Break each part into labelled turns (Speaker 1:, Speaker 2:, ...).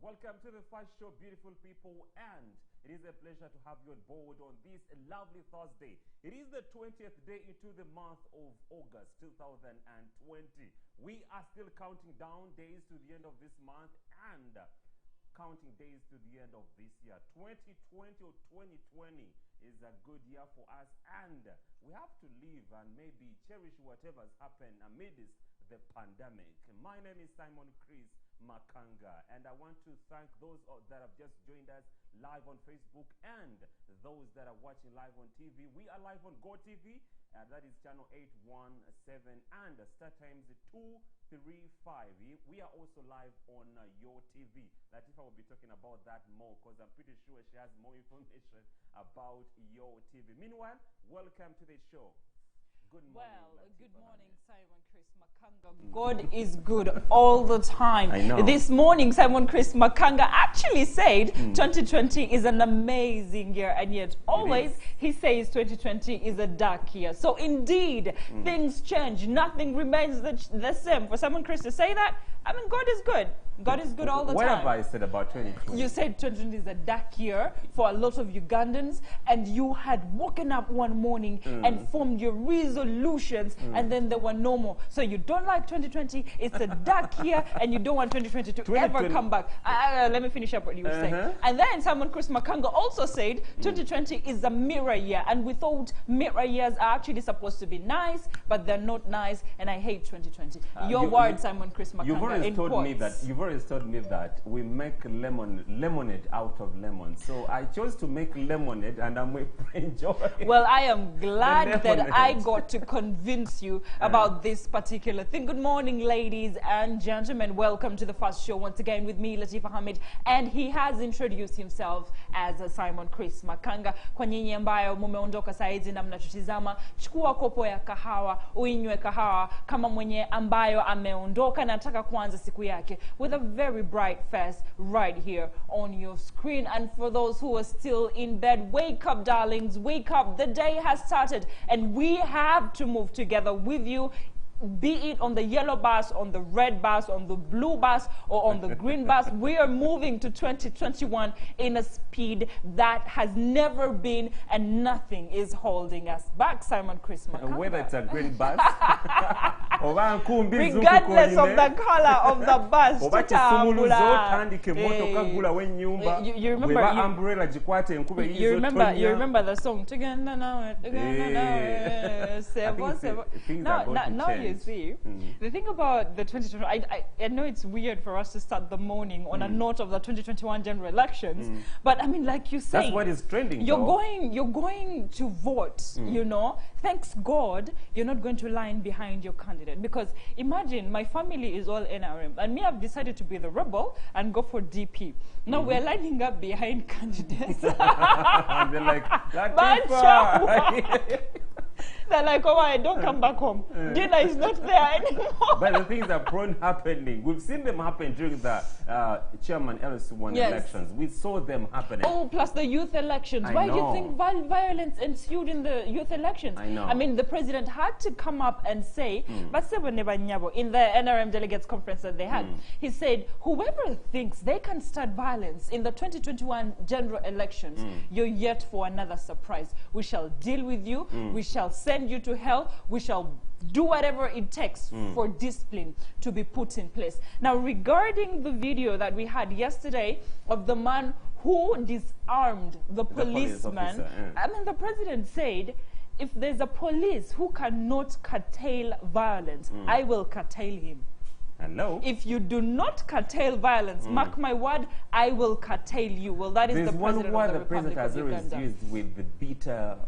Speaker 1: Welcome to the first show, beautiful people, and it is a pleasure to have you on board on this lovely Thursday. It is the 20th day into the month of August 2020. We are still counting down days to the end of this month and counting days to the end of this year. 2020 or 2020 is a good year for us, and we have to live and maybe cherish whatever's happened amidst the pandemic. My name is Makanga, and I want to thank those that have just joined us live on Facebook and those that are watching live on TV. We are live on Go TV, that is channel 817, and start times 235. We are also live on Your TV. Latifa will be talking about that more because I'm pretty sure she has more information about Your TV. Meanwhile, welcome to the show. Good morning. Well, good morning, Simon Chris Makanga. God is good all the time.
Speaker 2: I know.
Speaker 1: This morning, Simon Chris Makanga actually said 2020 is an amazing year, and yet always he says 2020 is a dark year. So indeed, things change. Nothing remains the same. For Simon Chris to say that, I mean, God is good. God is good all the
Speaker 2: what
Speaker 1: time.
Speaker 2: What have I said about 2020?
Speaker 1: You said 2020 is a dark year for a lot of Ugandans, and you had woken up one morning and formed your resolutions, and then they were no more. So you don't like 2020, it's a dark year, and you don't want 2020 to ever come back. Let me finish up what you were saying. And then Simon Chris Makanga also said 2020 is a mirror year, and we thought mirror years are actually supposed to be nice, but they're not nice, and I hate 2020. Your word, Simon Chris Makanga.
Speaker 2: You've always told me that we make lemonade out of lemon. So I chose to make lemonade, and I'm going to enjoy it.
Speaker 1: Well, I am glad that I got to convince you about this particular thing. Good morning, ladies and gentlemen. Welcome to the first show once again with me, Latifa Hamid, and he has introduced himself as Simon Chris Makanga. Kwa nyinyi ambayo mumeondoka saizi na mnatutizama, chukua kopo ya kahawa, uinywe kahawa kama mwenye ambayo ameondoka na nataka kuanza siku yake with a very bright face right here on your screen. And for those who are still in bed, wake up, darlings, wake up. The day has started, and we have to move together with you, be it on the yellow bus, on the red bus, on the blue bus, or on the green bus. We are moving to 2021 in a speed that has never been, and nothing is holding us back. Simon Chris Makanga.
Speaker 2: Whether it's a green bus,
Speaker 1: regardless of the color of the bus, you remember the song. Now you see, the thing about the 2020, I know it's weird for us to start the morning on a note of the 2021 general elections, but I mean, like you say,
Speaker 2: that's what is trending.
Speaker 1: You're going to vote, you know. Thanks God, you're not going to line behind your candidate, because imagine my family is all NRM, and me, I've decided to be the rebel and go for DP. Now we're lining up behind candidates.
Speaker 2: They're like, Latifa.
Speaker 1: They're like, oh, I don't come back home. Dinner is not there anymore.
Speaker 2: But the things are prone happening. We've seen them happen during the chairman LC1 elections. We saw them happening.
Speaker 1: Oh, plus the youth elections. Why do you think violence ensued in the youth elections?
Speaker 2: I know.
Speaker 1: I mean, the president had to come up and say, in the NRM delegates conference that they had, he said, whoever thinks they can start violence in the 2021 general elections, you're yet for another surprise. We shall deal with you. We shall send you to hell. We shall do whatever it takes for discipline to be put in place. Now, regarding the video that we had yesterday of the man who disarmed the policeman, I mean, the president said, if there's a police who cannot curtail violence, I will curtail him.
Speaker 2: Hello?
Speaker 1: If you do not curtail violence, mark my word, I will curtail you. Well, that is the president of the Republic of Uganda.
Speaker 2: There's one word the president has always used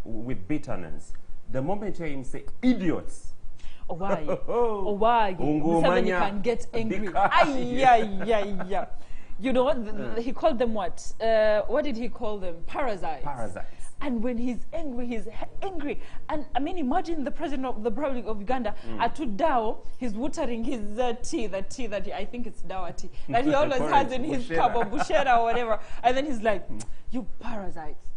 Speaker 2: with bitterness. The moment you hear him say idiots,
Speaker 3: why? Or why? Museveni can get angry. Ay. You know what? He called them what? What did he call them? Parasites.
Speaker 2: Parasites.
Speaker 3: And when he's angry. And I mean, imagine the president of the Republic of Uganda, Atudao, he's watering his tea, the tea that I think it's dawa tea, that he always has in his cup of bushera or whatever. And then he's like, you parasites.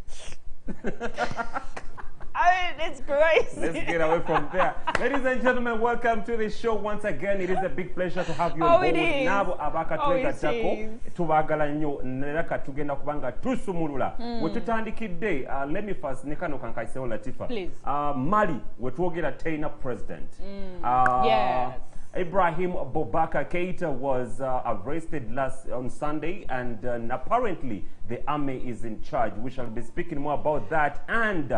Speaker 3: I mean, it's crazy.
Speaker 2: Let's get away from there. Ladies and gentlemen, welcome to the show once again. It is a big pleasure to have you on board. Nabo abakatwega jako tubagala nnyo neraka tugenda kubanga tusumulula. Wetutandikidde, let me first nekano kankaisewo Latifa.
Speaker 3: Please.
Speaker 2: Mali wetwogera Taina president.
Speaker 3: Yes.
Speaker 2: Ibrahim Boubacar Keita was arrested on Sunday, and apparently the army is in charge. We shall be speaking more about that. And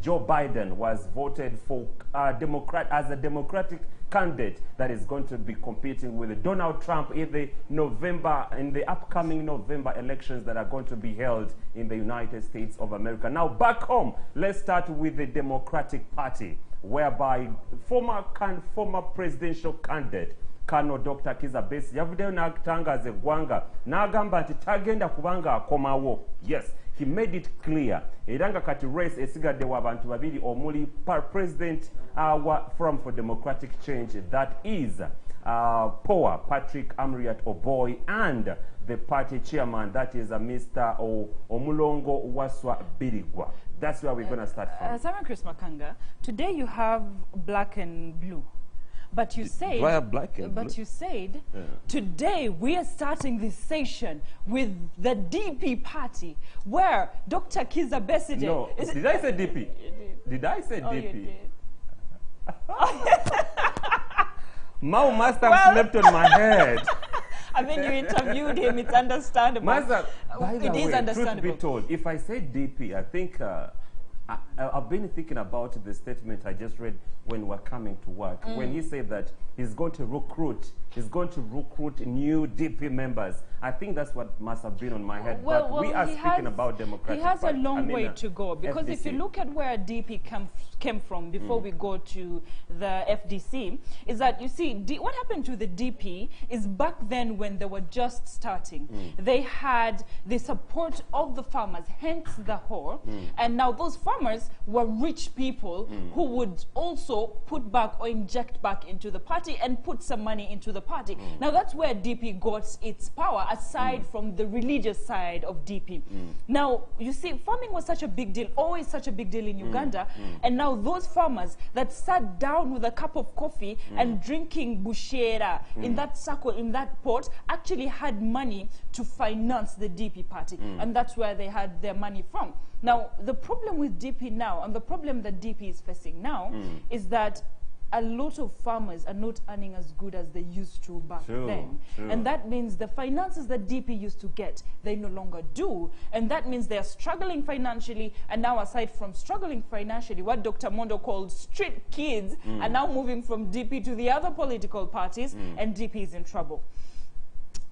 Speaker 2: Joe Biden was voted for as a Democratic candidate that is going to be competing with Donald Trump in the upcoming November elections that are going to be held in the United States of America. Now back home, let's start with the Democratic Party, whereby former presidential candidate Kano Dr. Kiiza Besigye yavuddeyo n'atangaza eggwanga n'agamba nti tagenda kubanga akomawo. Yes, he made it clear. Era nga kati race esigadde wa bantu babiri omuli president Forum for Democratic Change, that is POA Patrick Amriat Oboy, and the party chairman, that is Mr. Omulongo Waswa Birigwa. That's where we're going to start from.
Speaker 3: Simon Chris Makanga, today you have black and blue. But you said,
Speaker 2: do I have black and blue?
Speaker 3: You said, today we are starting this session with the DP party, where Dr. Kiiza Besigye...
Speaker 2: No, did I say DP? Did I say DP? Mao must have slept on my head.
Speaker 3: I mean, you interviewed him, it's understandable.
Speaker 2: Master, by the
Speaker 3: it is
Speaker 2: way,
Speaker 3: understandable.
Speaker 2: Truth be told, if I say DP, I think... I've been thinking about the statement I just read when we're coming to work. When he said that he's going to recruit new DP members. I think that's what must have been on my head. But we are speaking about Democratic
Speaker 3: He has
Speaker 2: Party.
Speaker 3: a long way to go, because
Speaker 2: FDC.
Speaker 3: if you look at where DP came from before we go to the FDC, is that, you see, what happened to the DP is back then when they were just starting, they had the support of the farmers, hence the whore, and now those farmers were rich people who would also put back or inject back into the party and put some money into the party. Now that's where DP got its power, aside from the religious side of DP. Now, you see, farming was such a big deal, always such a big deal in Uganda, and now those farmers that sat down with a cup of coffee and drinking bushera in that circle, in that pot, actually had money to finance the DP party, and that's where they had their money from. Now, the problem with DP now, and the problem that DP is facing now, is that a lot of farmers are not earning as good as they used to back then. And that means the finances that DP used to get, they no longer do. And that means they're struggling financially. And now, aside from struggling financially, what Dr. Mondo called street kids are now moving from DP to the other political parties, and DP is in trouble.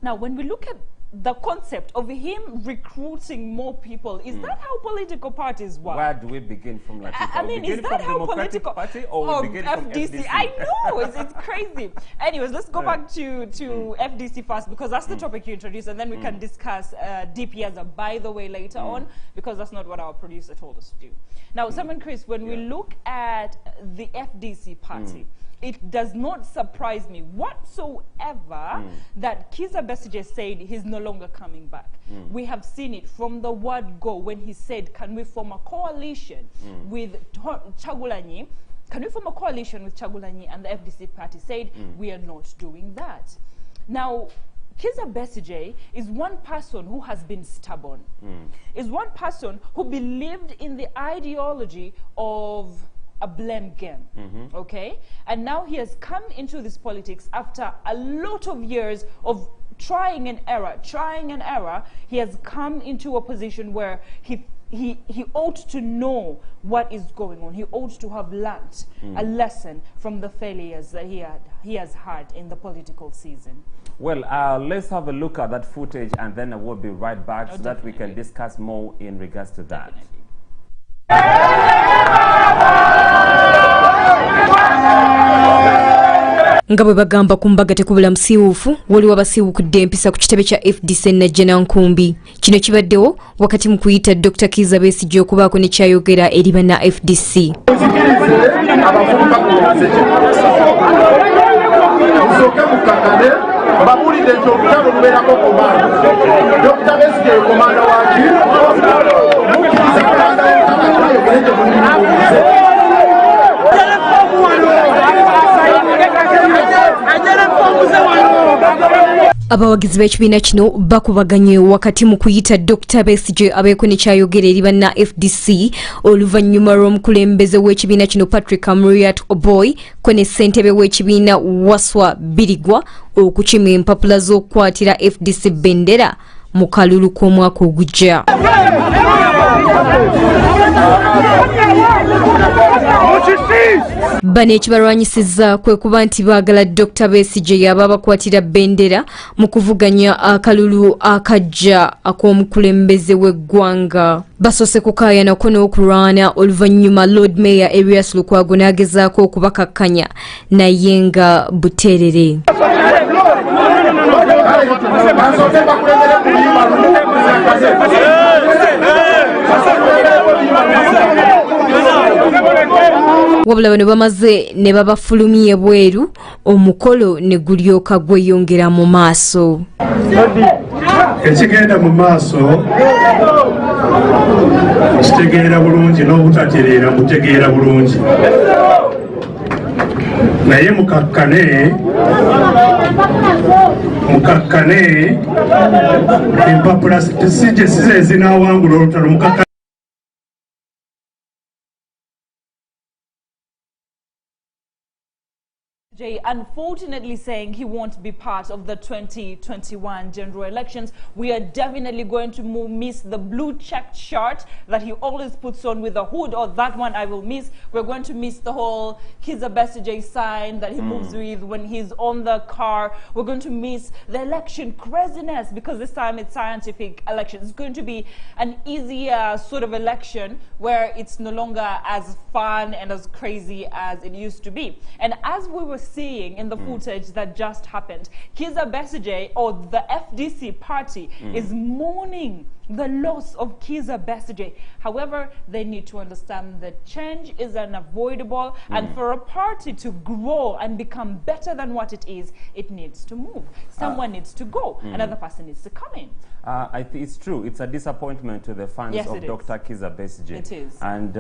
Speaker 3: Now, when we look at the concept of him recruiting more people, is that how political parties work?
Speaker 2: Where do we begin from, Latifa?
Speaker 3: I mean, is that how political
Speaker 2: Party, or we begin from
Speaker 3: FDC? I know, it's crazy. Anyways, let's go back to FDC first, because that's the topic you introduced, and then we can discuss DP as a by the way later on, because that's not what our producer told us to do. Now, Simon Chris, when we look at the FDC party, it does not surprise me whatsoever that Kiiza Besigye said he's no longer coming back. We have seen it from the word go, when he said, can we form a coalition with Chagulanyi? Can we form a coalition with Chagulanyi? And the FDC party said, we are not doing that. Now, Kiiza Besigye is one person who has been stubborn. Is one person who believed in the ideology of a blame game, okay? And now he has come into this politics after a lot of years of trying an error. He has come into a position where he ought to know what is going on. He ought to have learnt a lesson from the failures that he has had in the political season.
Speaker 2: Well, let's have a look at that footage, and then we'll be right back so that we can discuss more in regards to that.
Speaker 3: Definitely.
Speaker 4: nga bwe bagamba ku mbaga tekubula musiiwuufu waliwo abasiiwukudde empisa ku kitebe kya FDC najja nankumbi. Kino kibaddewo wakati mu kuyita Dr. Kiiza Besigye okubaako ne kyayogera eri banna FDC.
Speaker 5: Dr. Besigye komanda waki
Speaker 4: abawagizi b'ekibiina kino bakubaganye wakati mu kuyita Dr. Besigye abeeko ne kyayogera eri banna FDC oluvannyuma lw'omukulembeze w'ekibiina kino Patrick Amuriat Oboy ko ne ssentebe w'ekibiina Waswa Birigwa okukima empapula z'okukwatira FDC bendera mu kalulu k'omwaka ogujja. Bano ekibalwanyisizza kwe kuba nti baagala Dr. Besigye yaba bakwatira bendera mu kuvuganya akalulu akajja ak'omukulembeze w'eggwanga. Basoose kukaayanako n'okulwana oluvannyuma Lord Mayor Erias Lukwago n'agezaako okubakakkanya naye nga buteerere. Wabula bano bamaze ne babafulumya bweru omukolo ne gulyoka gweyongera mu maaso.
Speaker 5: Ekigenda mu maaso kitegeera bulungi n'obutatereera mutegeera bulungi naye mukakkane empapula sije size ezinaawangula olutalo mukakkane.
Speaker 3: Unfortunately saying he won't be part of the 2021 general elections. We are definitely going to miss the blue checked shirt that he always puts on with a hood, or that one I will miss. We're going to miss the whole Kiiza Besigye sign that he moves with when he's on the car. We're going to miss the election craziness because this time it's scientific election. It's going to be an easier sort of election where it's no longer as fun and as crazy as it used to be. And as we were seeing in the footage that just happened, Kiiza Besigye, or the FDC party, is mourning the loss of Kiiza Besigye. However, they need to understand that change is unavoidable, and for a party to grow and become better than what it is, it needs to move. Someone needs to go. Another person needs to come in.
Speaker 2: I think it's true. It's a disappointment to the fans of Dr. Kiiza Besigye.
Speaker 3: It is.
Speaker 2: And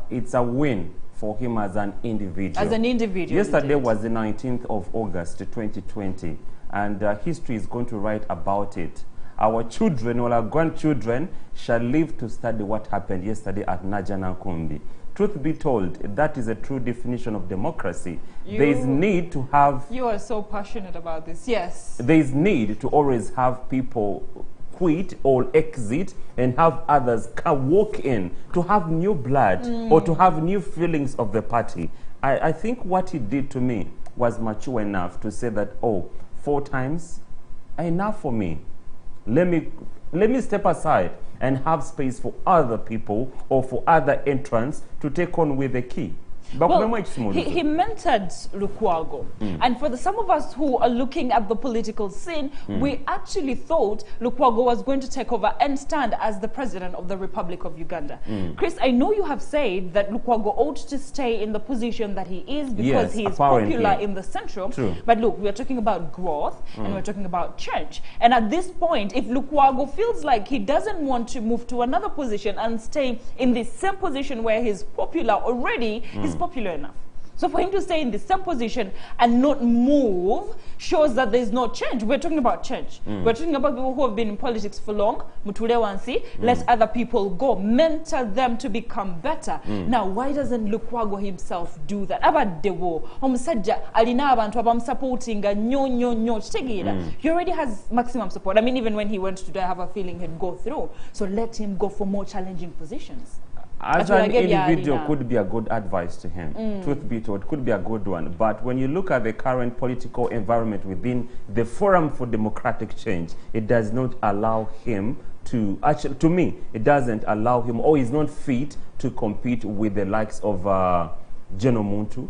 Speaker 2: it's a win for him as an individual.
Speaker 3: As an individual.
Speaker 2: Yesterday was the 19th of August 2020, and history is going to write about it. Our children or our grandchildren shall live to study what happened yesterday at Najanankumbi. Truth be told, that is a true definition of democracy. There is need to have...
Speaker 3: You are so passionate about this, yes.
Speaker 2: There is need to always have people quit or exit and have others walk in to have new blood or to have new feelings of the party. I think what he did to me was mature enough to say that, oh, 4 times, enough for me. Let me step aside and have space for other people or for other entrants to take on with the key.
Speaker 3: Well, he mentored Lukwago. And for some of us who are looking at the political scene, we actually thought Lukwago was going to take over and stand as the president of the Republic of Uganda. Chris, I know you have said that Lukwago ought to stay in the position that he is because he is popular in the central.
Speaker 2: True.
Speaker 3: But look, we are talking about growth and we're talking about change. And at this point, if Lukwago feels like he doesn't want to move to another position and stay in the same position where he's popular already, he's popular enough. So for him to stay in the same position and not move shows that there's no change. We're talking about change. We're talking about people who have been in politics for long. Let other people go. Mentor them to become better. Now, why doesn't Lukwago himself do that? He already has maximum support. I mean, even when he went to do, I have a feeling he'd go through. So let him go for more challenging positions.
Speaker 2: As an individual could be a good advice to him. Truth be told, could be a good one. But when you look at the current political environment within the Forum for Democratic Change, it does not allow him to, actually, to me, it doesn't allow him, or he's not fit to compete with the likes of General Muntu,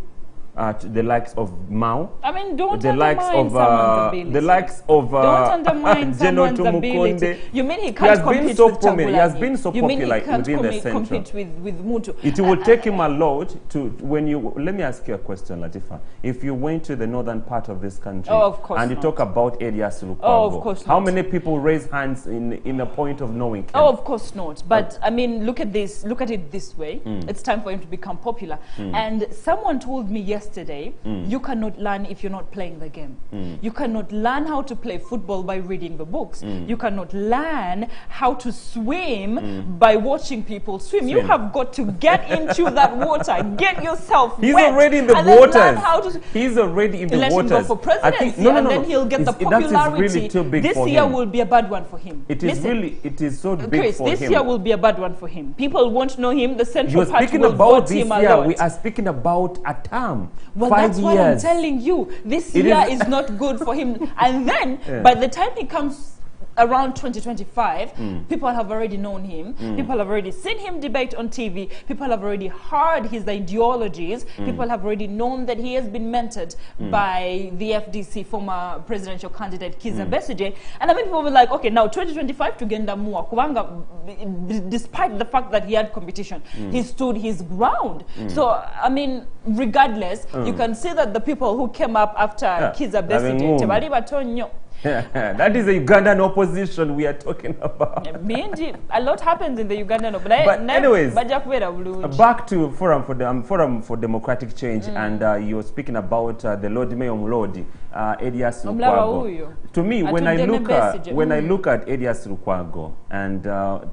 Speaker 2: the likes of Mao.
Speaker 3: I mean, don't
Speaker 2: The likes
Speaker 3: undermine
Speaker 2: of
Speaker 3: someone's ability.
Speaker 2: the likes of
Speaker 3: Don't undermine
Speaker 2: General
Speaker 3: someone's ability.
Speaker 2: Tumukunde.
Speaker 3: You mean he
Speaker 2: He
Speaker 3: can't
Speaker 2: has been
Speaker 3: compete
Speaker 2: so
Speaker 3: with
Speaker 2: prominent. He has
Speaker 3: Kyagulanyi?
Speaker 2: been so
Speaker 3: You mean
Speaker 2: popular
Speaker 3: he can't
Speaker 2: within the central.
Speaker 3: compete with Mutu?
Speaker 2: It will take him a lot to, when you, let me ask you a question, Latifa. If you went to the northern part of this country
Speaker 3: of course
Speaker 2: and you
Speaker 3: not.
Speaker 2: talk about Elias Lukwago,
Speaker 3: Of course
Speaker 2: how
Speaker 3: not.
Speaker 2: many people raise hands in a point of knowing him?
Speaker 3: Oh, of course not. But I mean, look at this. Look at it this way. It's time for him to become popular. And someone told me yesterday, you cannot learn if you're not playing the game. You cannot learn how to play football by reading the books. You cannot learn how to swim by watching people swim. You have got to get into that water, get yourself
Speaker 2: He's
Speaker 3: wet,
Speaker 2: already in the
Speaker 3: and then
Speaker 2: waters.
Speaker 3: learn how to
Speaker 2: He's already in the
Speaker 3: let
Speaker 2: waters.
Speaker 3: him go for presidency, and then he'll get the popularity.
Speaker 2: That is really too big
Speaker 3: this
Speaker 2: for
Speaker 3: year
Speaker 2: him.
Speaker 3: will be a bad one for him.
Speaker 2: It is
Speaker 3: Listen,
Speaker 2: really, it is so big
Speaker 3: Chris,
Speaker 2: for
Speaker 3: this
Speaker 2: him.
Speaker 3: year will be a bad one for him. People won't know him. The Central
Speaker 2: You're
Speaker 3: Party
Speaker 2: speaking
Speaker 3: will
Speaker 2: about
Speaker 3: vote
Speaker 2: this
Speaker 3: him a
Speaker 2: year.
Speaker 3: lot.
Speaker 2: We are speaking about a term.
Speaker 3: Well,
Speaker 2: 5
Speaker 3: that's
Speaker 2: years.
Speaker 3: what I'm telling you. This
Speaker 2: It
Speaker 3: year
Speaker 2: is-
Speaker 3: is not good for him. And then, by the time he comes around 2025, people have already known him. People have already seen him debate on TV. People have already heard his ideologies. People have already known that he has been mentored by the FDC former presidential candidate Kiiza Besigye. And I mean, people were like, okay, now 2025 to Genda Mua Kubanga, despite the fact that he had competition, he stood his ground. So, I mean, regardless, you can see that the people who came up after Kiiza Besigye, tebali batonyo.
Speaker 2: That is the Ugandan opposition we are talking about.
Speaker 3: A lot happens in the Ugandan.
Speaker 2: But anyways,
Speaker 3: back
Speaker 2: back to Forum for Democratic Change, and you're speaking about the Lord Mayor Mulodi, Elias Lukwago. To me, when I look at Elias Lukwago and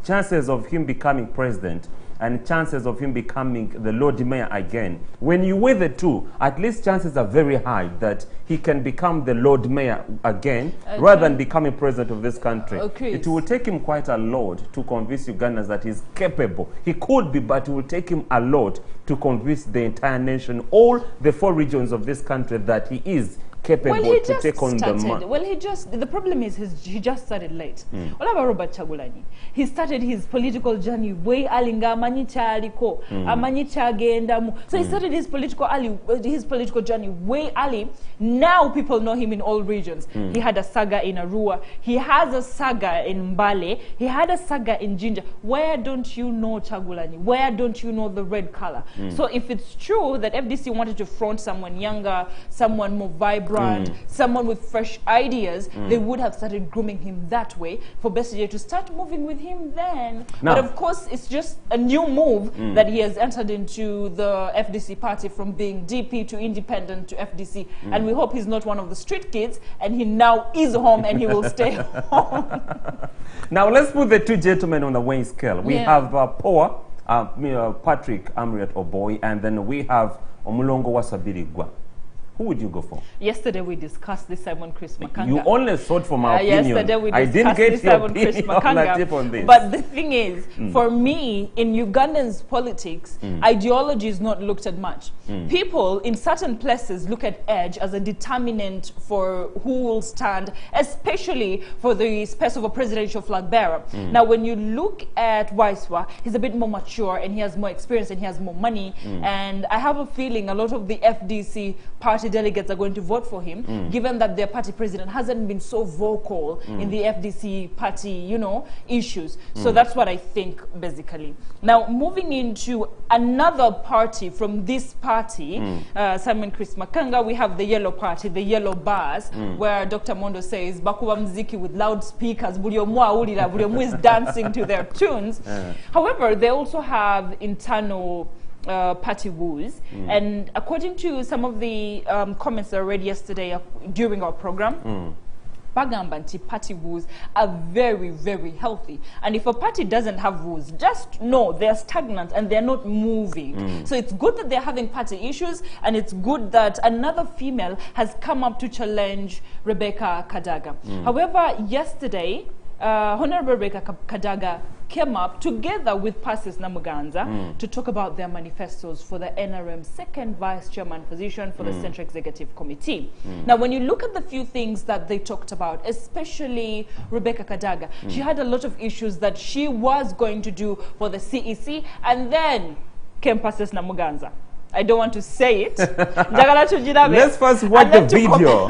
Speaker 2: chances of him becoming president and chances of him becoming the Lord Mayor again, when you weigh the two, at least chances are very high that he can become the Lord Mayor again rather than becoming president of this country. It will take him quite a lot to convince Ugandans that he's capable. He could be, but it will take him a lot to convince the entire nation, all the 4 regions of this country, that he is capable to take on the man.
Speaker 3: Well, the problem is he just started late. What about Robert Kyagulanyi? He started his political journey way alinga amanyicha aliko, amanyicha agendamu. So he started his political journey way early. Now people know him in all regions. He had a saga in Arua. He has a saga in Mbale. He had a saga in Jinja. Where don't you know Kyagulanyi? Where don't you know the red color? So if it's true that FDC wanted to front someone younger, someone more vibrant, someone with fresh ideas, they would have started grooming him that way for Besigye to start moving with him then.
Speaker 2: Now,
Speaker 3: but of course, it's just a new move that he has entered into the FDC party, from being DP to independent to FDC. And we hope he's not one of the street kids and he now is home and he will stay home.
Speaker 2: Now, let's put the 2 gentlemen on the weighing scale. We have Patrick Amriat Oboy, and then we have Omulongo Wasabirigwa. Who would you go for?
Speaker 3: Yesterday we discussed this Simon Chris Makanga.
Speaker 2: You only sought for my opinion.
Speaker 3: Yesterday we
Speaker 2: I
Speaker 3: discussed
Speaker 2: didn't
Speaker 3: this
Speaker 2: get your
Speaker 3: Simon Chris
Speaker 2: opinion
Speaker 3: Makanga.
Speaker 2: on this.
Speaker 3: But the thing is, for me, in Ugandan's politics, ideology is not looked at much. People in certain places look at age as a determinant for who will stand, especially for the space of a presidential flag bearer. Now, when you look at Waiswa, he's a bit more mature and he has more experience and he has more money. And I have a feeling a lot of the FDC party delegates are going to vote for him, given that their party president hasn't been so vocal in the FDC party, issues. So that's what I think, basically. Now, moving into another party from this party, Simon Chris Makanga, we have the Yellow Party, the Yellow Bars, where Dr. Mondo says, Bakuba mziki with loudspeakers, buli omu is dancing to their tunes. However, they also have internal party woos, and according to some of the comments that I read yesterday during our program, bagamba nti party woos are very, very healthy. And if a party doesn't have woos, just know they're stagnant and they're not moving. So it's good that they're having party issues, and it's good that another female has come up to challenge Rebecca Kadaga. However, yesterday, Honorable Rebecca Kadaga came up together with Persis Namuganza to talk about their manifestos for the NRM second vice chairman position for the Central Executive Committee. Now, when you look at the few things that they talked about, especially Rebecca Kadaga, she had a lot of issues that she was going to do for the CEC, and then came Persis Namuganza. I don't want to say it. Let's
Speaker 2: first watch the video.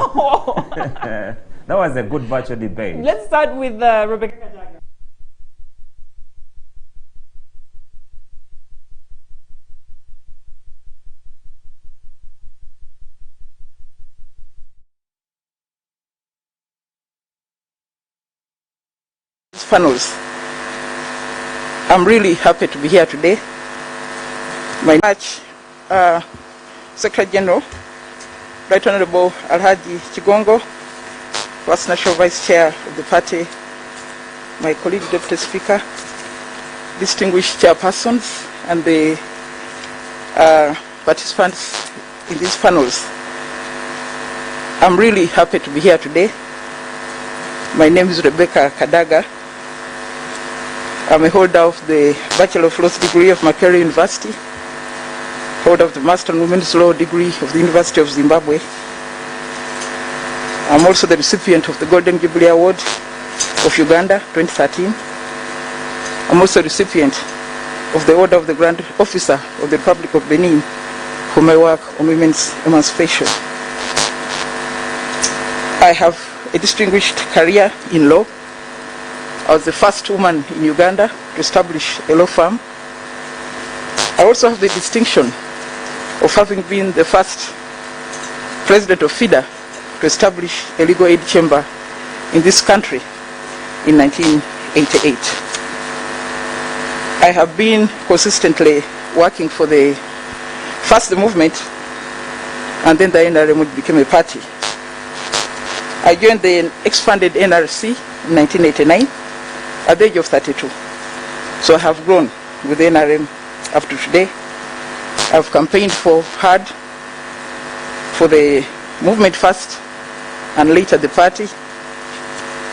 Speaker 2: That was a good virtual debate.
Speaker 3: Let's start with Rebecca Kadaga.
Speaker 6: Panels. I'm really happy to be here today. My Secretary General, Right Honorable Alhaji Chigongo, First National Vice Chair of the party, my colleague Deputy Speaker, distinguished chairpersons, and the participants in these panels. I'm really happy to be here today. My name is Rebecca Kadaga. I'm a holder of the Bachelor of Laws degree of Makerere University, holder of the Master in Women's Law degree of the University of Zimbabwe. I'm also the recipient of the Golden Jubilee Award of Uganda 2013. I'm also a recipient of the Order of the Grand Officer of the Republic of Benin for my work on women's emancipation. I have a distinguished career in law. I was the first woman in Uganda to establish a law firm. I also have the distinction of having been the first president of FIDA to establish a legal aid chamber in this country in 1988. I have been consistently working for first the movement, and then the NRM became a party. I joined the expanded NRC in 1989 at the age of 32. So I have grown with the NRM up to today. I've campaigned hard for the movement first and later the party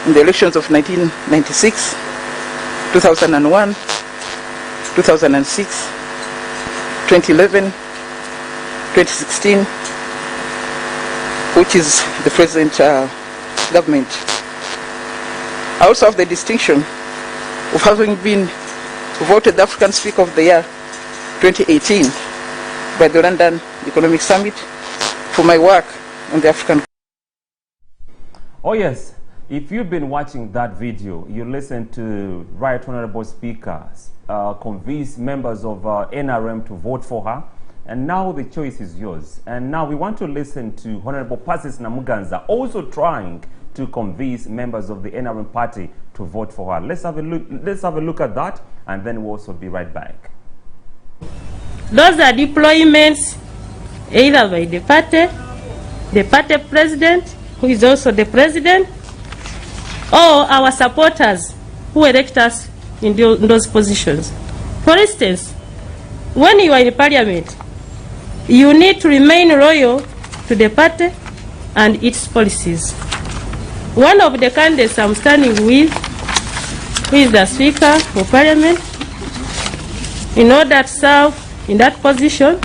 Speaker 6: in the elections of 1996, 2001, 2006, 2011, 2016, which is the present government. I also have the distinction of having been voted the African Speaker of the Year 2018 by the London Economic Summit for my work on the African.
Speaker 2: Oh yes, if you've been watching that video, you listened to Right Honorable Speaker convince members of NRM to vote for her, and now the choice is yours. And now we want to listen to Honorable Persis Namuganza also trying to convince members of the NRM party to vote for her. Let's have a look at that, and then we'll also be right back.
Speaker 7: Those are deployments either by the party president, who is also the president, or our supporters who elect us in those positions. For instance, when you are in parliament, you need to remain loyal to the party and its policies. One of the candidates I'm standing with, who is the Speaker of Parliament, in order to serve in that position,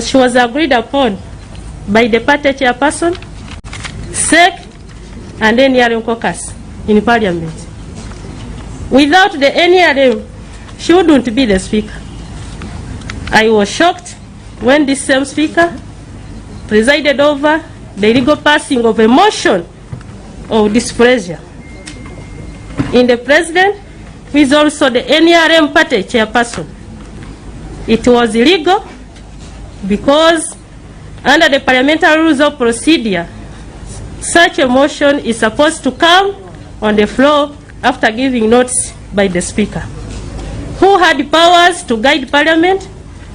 Speaker 7: she was agreed upon by the party chairperson, SEC, and NRM caucus in Parliament. Without the NRM, she wouldn't be the Speaker. I was shocked when this same Speaker presided over the illegal passing of a motion of displeasure in the President, who is also the NRM party chairperson. It was illegal because under the parliamentary rules of procedure, such a motion is supposed to come on the floor after giving notice by the Speaker, who had powers to guide Parliament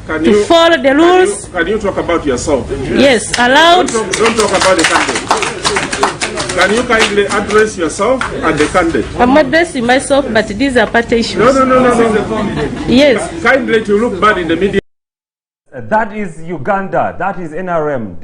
Speaker 7: to follow the rules.
Speaker 5: Can you talk about yourself?
Speaker 7: Yes, allowed.
Speaker 5: Don't talk about the candidate. Can you kindly address yourself and the candidate?
Speaker 7: I'm addressing myself, but these are party issues.
Speaker 5: No.
Speaker 7: Yes.
Speaker 5: Kindly to look bad in the media.
Speaker 2: That is Uganda, that is NRM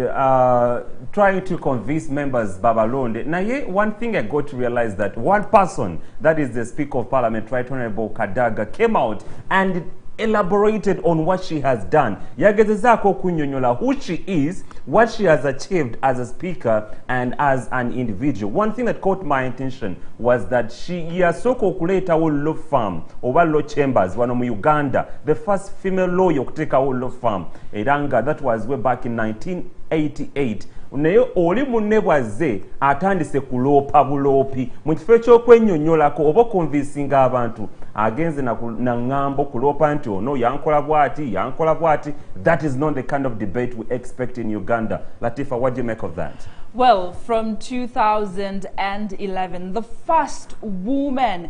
Speaker 2: trying to convince members Babalonde. Now, one thing I got to realize that one person, that is the Speaker of Parliament, Right Honorable Kadaga, came out and elaborated on what she has done. Yagezezaako okunyonyola who she is, what she has achieved as a speaker and as an individual. One thing that caught my attention was that she yasooka okuleetawo law firm oba law chambers wano mu Uganda, the first female lawyer okuteekawo law firm. Era nga that was way back in 1988. Naye oli munne bwazze atandise kuloopa buloopi mu kifo eky'okwennyonnyolako oba okonvinsinga abantu agenze na ng'ambo kuloopa nti ono yankola bw'ati. That is not the kind of debate we expect in Uganda. Latifa, what do you make of that?
Speaker 3: Well, from 2011, the first woman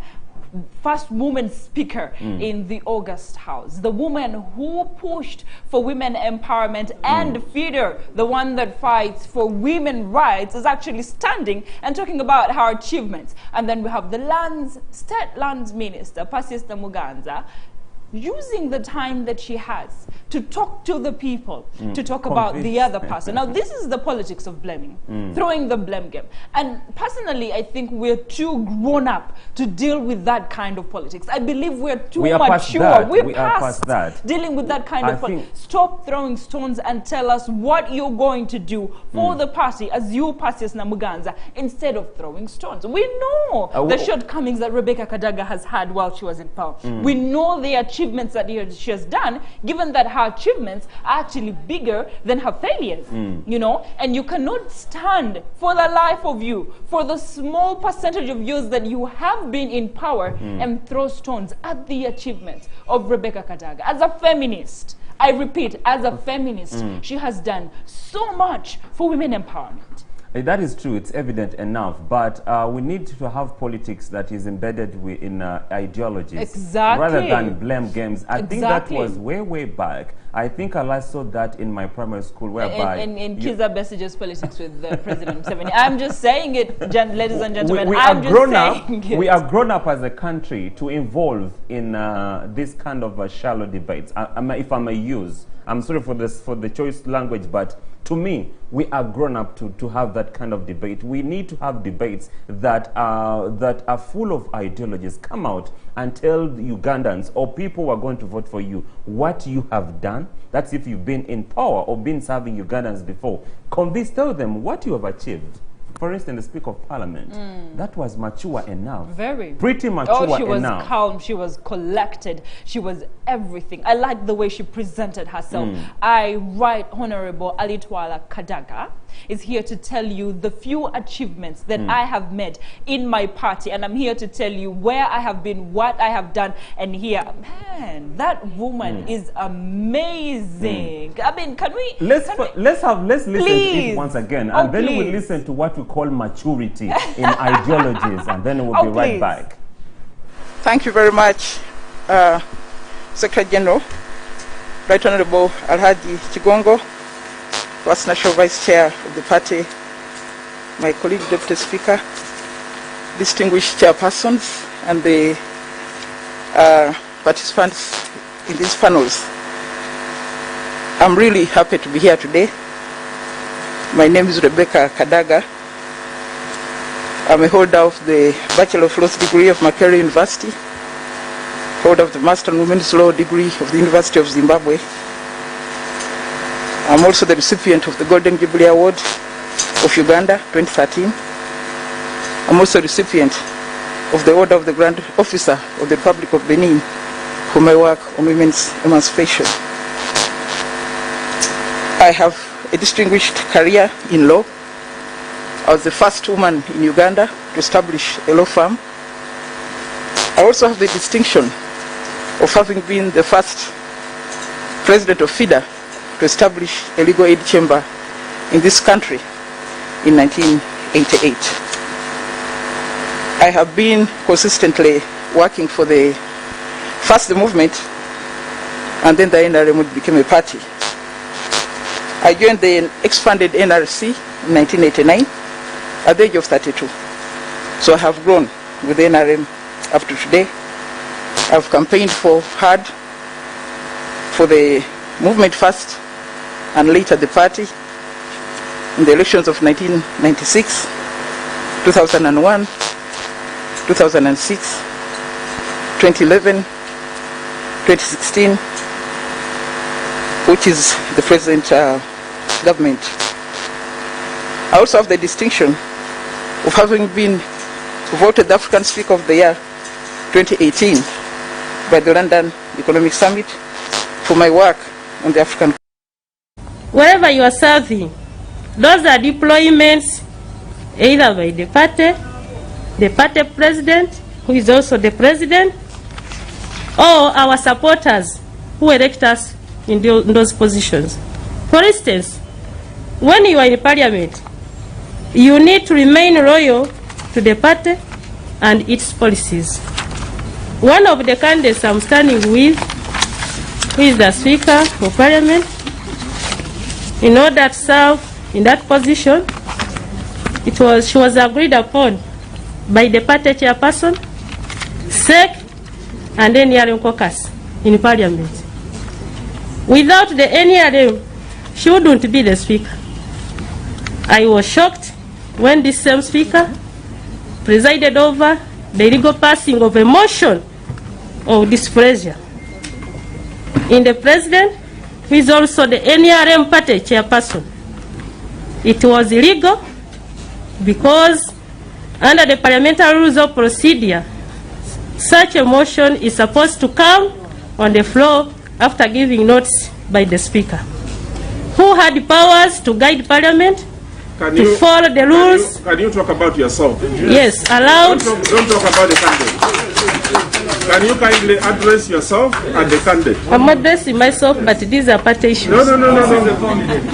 Speaker 3: speaker in the August House, the woman who pushed for women empowerment and FIDER, the one that fights for women rights, is actually standing and talking about her achievements. And then we have the State Lands Minister, Pasista Muganza, using the time that she has to talk to the people, to talk about the other person. Now, this is the politics of blaming, throwing the blame game. And personally, I think we're too grown up to deal with that kind of politics. I believe we're too mature. We're past that. Dealing with that kind of politics. Stop throwing stones and tell us what you're going to do for the party as you Pastor Namuganza instead of throwing stones. We know the shortcomings that Rebecca Kadaga has had while she was in power. We know the achievements that she has done, given that her achievements are actually bigger than her failures, you know, and you cannot stand for the life of you, for the small percentage of years that you have been in power and throw stones at the achievements of Rebecca Kadaga. As a feminist, I repeat, as a feminist, she has done so much for women empowerment.
Speaker 2: That is true, it's evident enough, but we need to have politics that is embedded in ideologies.
Speaker 3: Exactly.
Speaker 2: Rather than blame games. I think that was way back. I think I last saw that in my primary school, whereby...
Speaker 3: In Kiiza Besigye's politics with President Museveni. I'm just saying it, ladies and gentlemen.
Speaker 2: We are grown up as a country to involve in this kind of shallow debates. If I may use, I'm sorry for the choice language, but to me, we are grown up to have that kind of debate. We need to have debates that are full of ideologies. Come out and tell the Ugandans or people who are going to vote for you what you have done. That's if you've been in power or been serving Ugandans before. Tell them what you have achieved. For instance, the Speaker of Parliament, that was mature enough.
Speaker 3: Very.
Speaker 2: Pretty mature enough.
Speaker 3: Oh, she was calm, she was collected, she was everything. I like the way she presented herself. Right Honorable Alitwala Kadaga is here to tell you the few achievements that I have made in my party, and I'm here to tell you where I have been, what I have done, and here, man, that woman is amazing. I mean, can we let's listen to it once again, and then we'll listen to what we call maturity in ideologies, and then we'll be right back.
Speaker 6: Thank you very much, Secretary General, Right Honorable Alhaji Chigongo, First National Vice Chair of the party, my colleague Deputy Speaker, distinguished chairpersons, and the participants in these panels. I'm really happy to be here today. My name is Rebecca Kadaga. I'm a holder of the Bachelor of Laws degree of Makerere University, holder of the Master in Women's Law degree of the University of Zimbabwe. I'm also the recipient of the Golden Jubilee Award of Uganda 2013. I'm also a recipient of the Order of the Grand Officer of the Republic of Benin for my work on women's emancipation. I have a distinguished career in law. I was the first woman in Uganda to establish a law firm. I also have the distinction of having been the first president of FIDER to establish a legal aid chamber in this country in 1988. I have been consistently working for the movement, and then the NRM became a party. I joined the expanded NRC in 1989 at the age of 32. So I have grown with the NRM up to today. I've campaigned hard for the movement first and later the party in the elections of 1996, 2001, 2006, 2011, 2016, which is the present government. I also have the distinction of having been voted the African Speaker of the Year 2018 by the London Economic Summit for my work on the African.
Speaker 7: Wherever you are serving, those are deployments either by the party president, who is also the president, or our supporters who elect us in those positions. For instance, when you are in parliament, you need to remain loyal to the party and its policies. One of the candidates I'm standing with, who is the Speaker of Parliament, in order to serve in that position, she was agreed upon by the party chairperson, SEC, and NRM caucus in Parliament. Without the NRM, she wouldn't be the Speaker. I was shocked when this same Speaker presided over the illegal passing of a motion of displeasure in the President, who is also the NRM party chairperson. It was illegal because under the parliamentary rules of procedure, such a motion is supposed to come on the floor after giving notice by the Speaker, who had powers to guide Parliament to follow the rules.
Speaker 5: Can you talk about yourself?
Speaker 7: Yes, allowed.
Speaker 5: Don't talk about the candidate. Can you kindly address yourself and the candidate?
Speaker 7: I'm addressing myself, but these are party issues.
Speaker 5: No.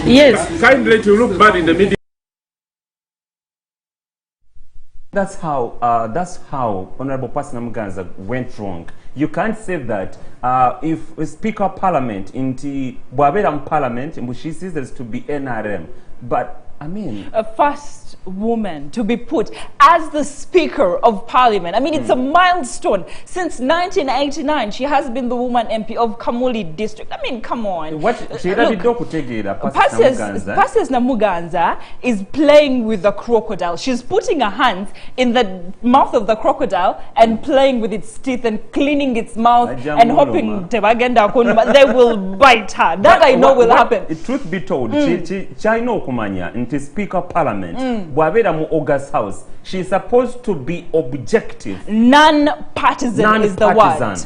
Speaker 7: Yes.
Speaker 5: Kindly to look bad in the media.
Speaker 2: That's how Honorable Pastor Namuganza went wrong. You can't say that if a Speaker of Parliament in the Parliament, she says there's to be NRM, but I mean,
Speaker 3: a first woman to be put as the Speaker of Parliament. I mean, it's a milestone. Since 1989, she has been the woman MP of Kamuli district. I mean, come on.
Speaker 2: What
Speaker 3: Pastor Namuganza is playing with the crocodile. She's putting her hands in the mouth of the crocodile and playing with its teeth and cleaning its mouth and hoping they will bite her. That I know will happen.
Speaker 2: Truth be told, China Kumanya, the Speaker of Parliament, Wabeda mu August House, she's supposed to be objective.
Speaker 3: Non-partisan is the word.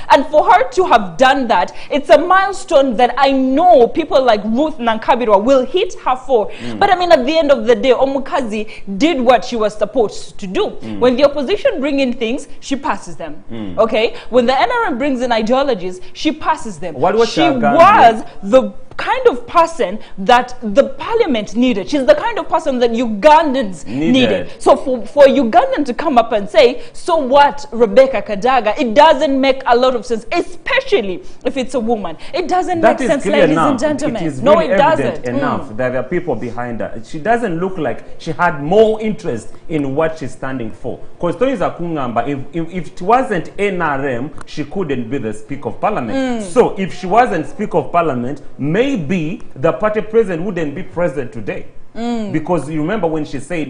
Speaker 3: And for her to have done that, it's a milestone that I know people like Ruth Nankabirwa will hit her for. But I mean, at the end of the day, Omukazi did what she was supposed to do. When the opposition bring in things, she passes them. Okay? When the NRM brings in ideologies, she passes them. She was the kind of person that the parliament needed. She's the kind of person that Ugandans needed. So for Ugandan to come up and say, so what, Rebecca Kadaga, it doesn't make a lot of sense, especially if it's a woman. It doesn't make sense, ladies and gentlemen.
Speaker 2: It is really evident enough that there are people behind her. She doesn't look like she had more interest in what she's standing for. Because if it wasn't NRM, she couldn't be the Speaker of Parliament. So if she wasn't Speaker of Parliament, maybe the party president wouldn't be president today. Because you remember when she said,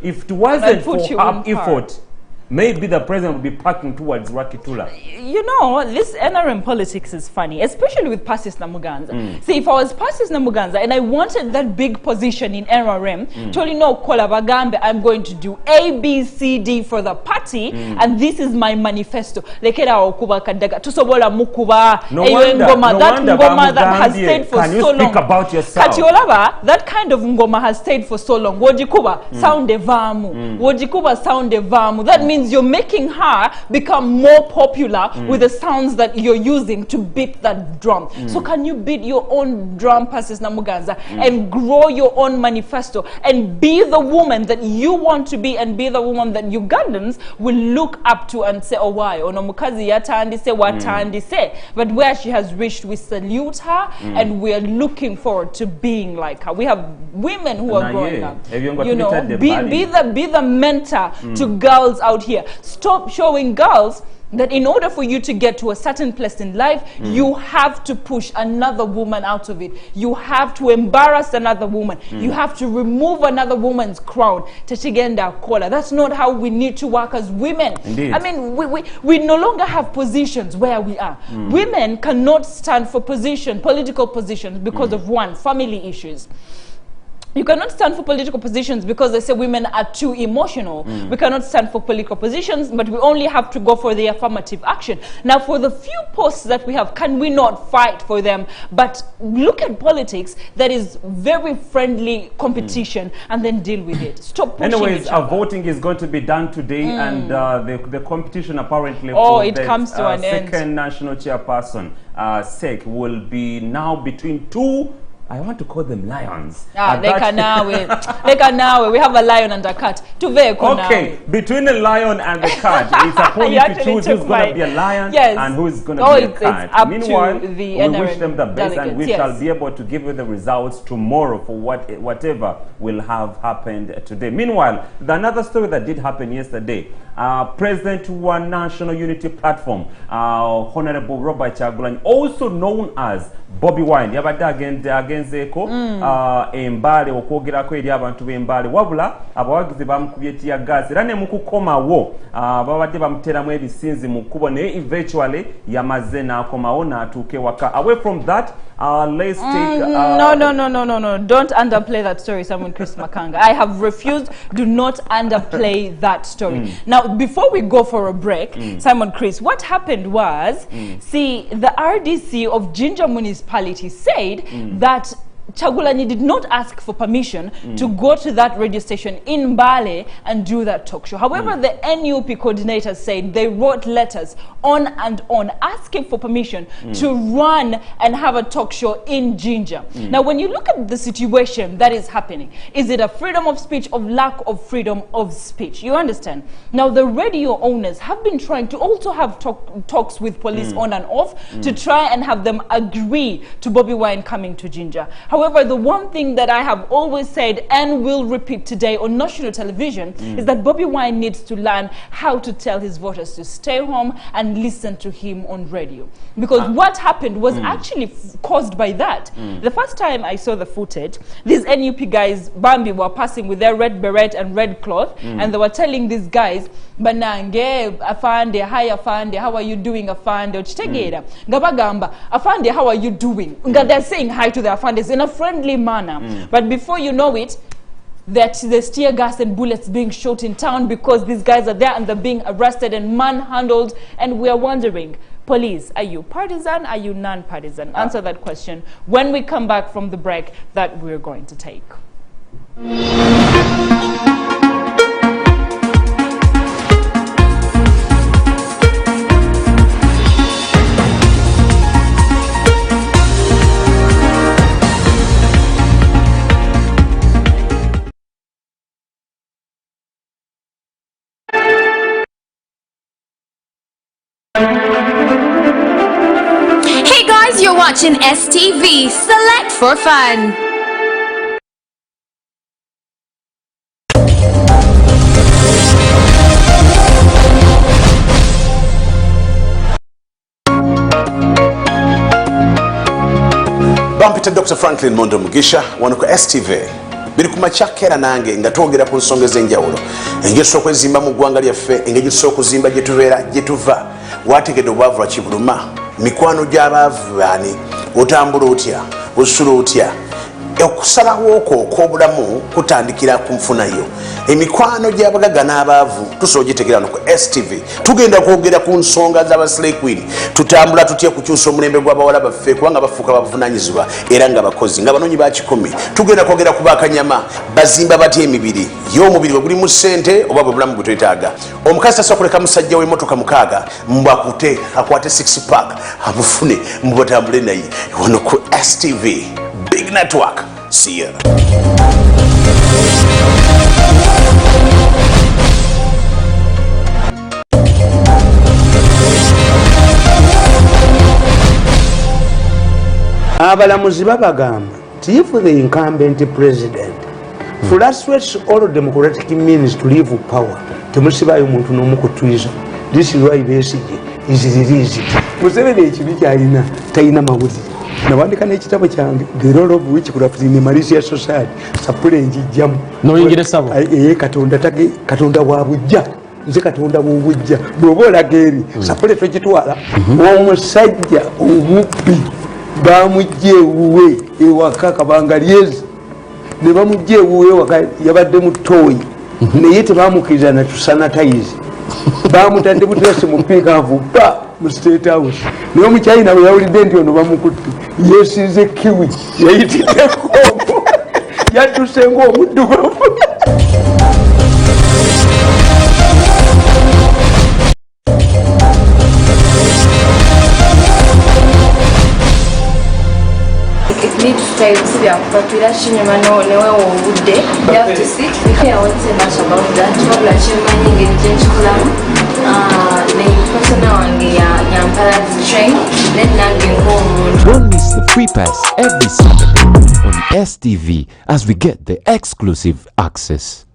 Speaker 2: if it wasn't for her effort, maybe the president would be parking towards Rakitula.
Speaker 3: You know, this NRM politics is funny, especially with Passis Namuganza. See, if I was Passis Namuganza and I wanted that big position in NRM, told you know, Kolabagambe, I'm going to do A, B, C, D for the party, and this is my manifesto. Lekera okuba kadaga, tusobola mukuba, that ngoma that has stayed for so long. Can you speak about yourself? Katiolaba, that kind of ngoma has stayed for so long. Wojikuba, sound evamu. Wojikuba, sound evamu. That means you're making her become more popular with the sounds that you're using to beat that drum. So can you beat your own drum, Passis Namuganza, and grow your own manifesto and be the woman that you want to be and be the woman that Ugandans will look up to and say, oh, why? Onomukazi yatandise, watandise. But where she has reached, we salute her and we are looking forward to being like her. We have women who are growing up. You know, be the mentor to girls out here. Stop showing girls that in order for you to get to a certain place in life, you have to push another woman out of it. You have to embarrass another woman. You have to remove another woman's crown. That's not how we need to work as women.
Speaker 2: Indeed.
Speaker 3: I mean, we no longer have positions where we are. Women cannot stand for political positions because of one, family issues. You cannot stand for political positions because they say women are too emotional. We cannot stand for political positions, but we only have to go for the affirmative action. Now, for the few posts that we have, can we not fight for them? But look at politics that is very friendly competition and then deal with it. Stop pushing
Speaker 2: Anyways,
Speaker 3: each other.
Speaker 2: Voting is going to be done today, and the competition apparently
Speaker 3: for it comes to an end.
Speaker 2: Second national chairperson, SEC, will be now between two, I want to call them lions.
Speaker 3: We have a lion and a cat.
Speaker 2: Okay, between the lion and the cat, it's upon you to choose who's going to be a lion and who's going to be a cat. Meanwhile, we wish them the best, and we shall be able to give you the results tomorrow for whatever will have happened today. Meanwhile, another story that did happen yesterday, President One National Unity Platform, Honorable Robert Kyagulanyi, also known as Bobby Wine, yabadde agenzeeko embale okwogerako eri abantu b'embale wabula abawagizi bamukubye tiya gas era ne mukukomawo babadde bamuteramu ebisinzi mu kkubo naye eventually yamaze n'akomawo n'atuuka ewaka. Away from that, let's take
Speaker 3: no, don't underplay that story, Simon Chris Makanga. I have refused. Do not underplay that story. Now, before we go for a break, Simon Chris, what happened was, see, the RDC of Jinja Municipality said that Kyagulanyi did not ask for permission to go to that radio station in Mbale and do that talk show. However, the NUP coordinators said they wrote letters on and on asking for permission to run and have a talk show in Jinja. Now, when you look at the situation that is happening, is it a freedom of speech or lack of freedom of speech? You understand? Now, the radio owners have been trying to also have talks with police on and off to try and have them agree to Bobby Wine coming to Jinja. However, the one thing that I have always said and will repeat today on national television is that Bobby Wine needs to learn how to tell his voters to stay home and listen to him on radio. Because what happened was actually caused by that. The first time I saw the footage, these NUP guys, Bambi, were passing with their red beret and red cloth, and they were telling these guys, Banange, Afande, hi Afande, how are you doing, Afande? Chitegera, Gabagamba, Afande, how are you doing? They're saying hi to the Afandes in a friendly manner. But before you know it, there's tear gas and bullets being shot in town because these guys are there and they're being arrested and manhandled, and we are wondering, police, are you partisan, are you non-partisan? Answer that question when we come back from the break that we're going to take.
Speaker 8: Hey guys, you're watching STV. Select for fun.
Speaker 9: Bampita Dr. Franklin Mondo Mugisha wano ku STV. Biri ku machakera nange nga twogera ku nsonga ez'enjawulo. Engeri z'okwezimba mu ggwanga lyaffe, engeri z'okuzimba gye tubeera gye tuva. Wategedde obwavu lwa kibuluma, mikwano gy'abaavu baani, otambula otya, osula otya. Okusalawo okwo okw'obulamu kutandikira ku nfuna yo. Emikwano gy'abagagga n'abaavu tusobola ogitegeera no ku STV. Tugenda kwogera ku nsonga z'aba Queen. Tutambula tutya kukyusa omulembe gw'abawala baffe kubanga bafuuka bavunaanyizibwa era nga bakozi nga banoonyi ba kikumi. Tugenda kwogera ku bakanyama bazimba batya emibiri y'omubiri bwe gulimu ssente oba bwe bulamu bwe twetaaga. Omukazi tasobola kuleka musajja w'emmotoka mukaaga mbakute akwate 6 pack amufune mubatambule naye wano ku STV. Big network. See ya.
Speaker 10: Abalamuzi babagamba nti if the incumbent president frustrates all democratic means to leave power, temusibayo muntu n'omu kutwiza this is why Besigye is released. Museveni ekibi kyalina talina mawulire. Nawandika n'ekitabo kyange the role of which could have been in Malaysia society sapule njijjamu
Speaker 11: noyingire sabo
Speaker 10: katonda wa bujja nze katonda w'obujja bw'oba olaga eri sapule togitwala omusajja omubbi bamujja ewuwe ewaka kabanga lyezi ne bamujja ewuwe ewaka yabadde mu ttooyi naye tebamukkiriza na tusanatayizi bamutadde buteresi mu piikaavu mu state house naye omukyayina bwe yawulidde nti ono bamukutte yeesize kiwi yayitiddeko yadduse ng'omuddugavu.
Speaker 12: Need to try to see but we actually know would they have to sit. I won't say much about that. What la chimani ngejenje kulamu. The personal on the Nyampara train. Let nange
Speaker 13: Don't miss the free pass every Saturday on STV as we get the exclusive access.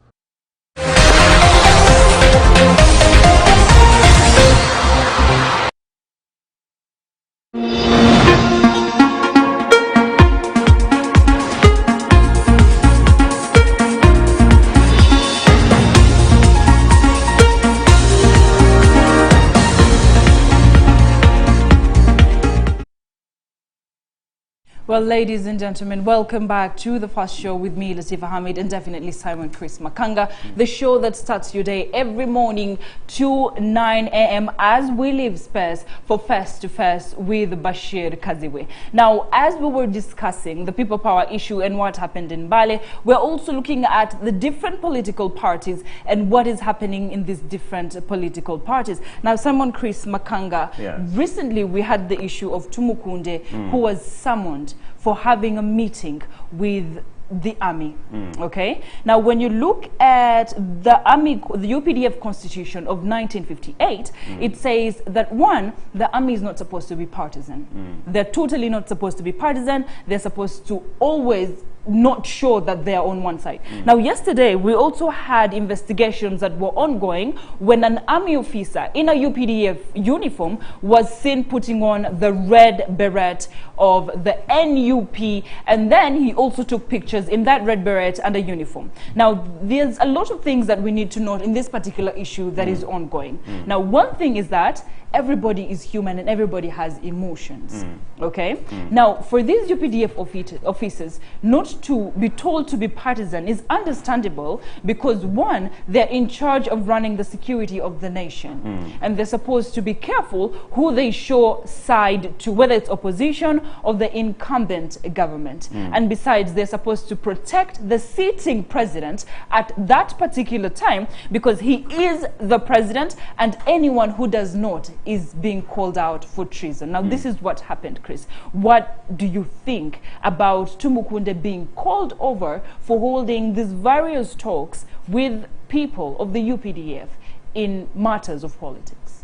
Speaker 3: Well, ladies and gentlemen, welcome back to the first show with me, Latifa, Hamid, and definitely Simon Chris Makanga, the show that starts your day every morning to 9 a.m. as we leave space for Face to Face with Bashir Kaziwe. Now, as we were discussing the people power issue and what happened in Bale, we're also looking at the different political parties and what is happening in these different political parties. Now, Simon Chris Makanga, recently we had the issue of Tumukunde, who was summoned for having a meeting with the army. Okay, now when you look at the army, the UPDF constitution of 1958, it says that one, the army is not supposed to be partisan. They're totally not supposed to be partisan. They're supposed to always not sure that they are on one side. Now, yesterday, we also had investigations that were ongoing when an army officer in a UPDF uniform was seen putting on the red beret of the NUP, and then he also took pictures in that red beret and a uniform. Now, there's a lot of things that we need to note in this particular issue that is ongoing. Now, one thing is that everybody is human and everybody has emotions. Okay? Now, for these UPDF officers not to be told to be partisan is understandable because, one, they're in charge of running the security of the nation. And they're supposed to be careful who they show side to, whether it's opposition or the incumbent government. And besides, they're supposed to protect the sitting president at that particular time because he is the president, and anyone who does not is being called out for treason. Now, this is what happened, Chris. What do you think about Tumukunde being called over for holding these various talks with people of the UPDF in matters of politics?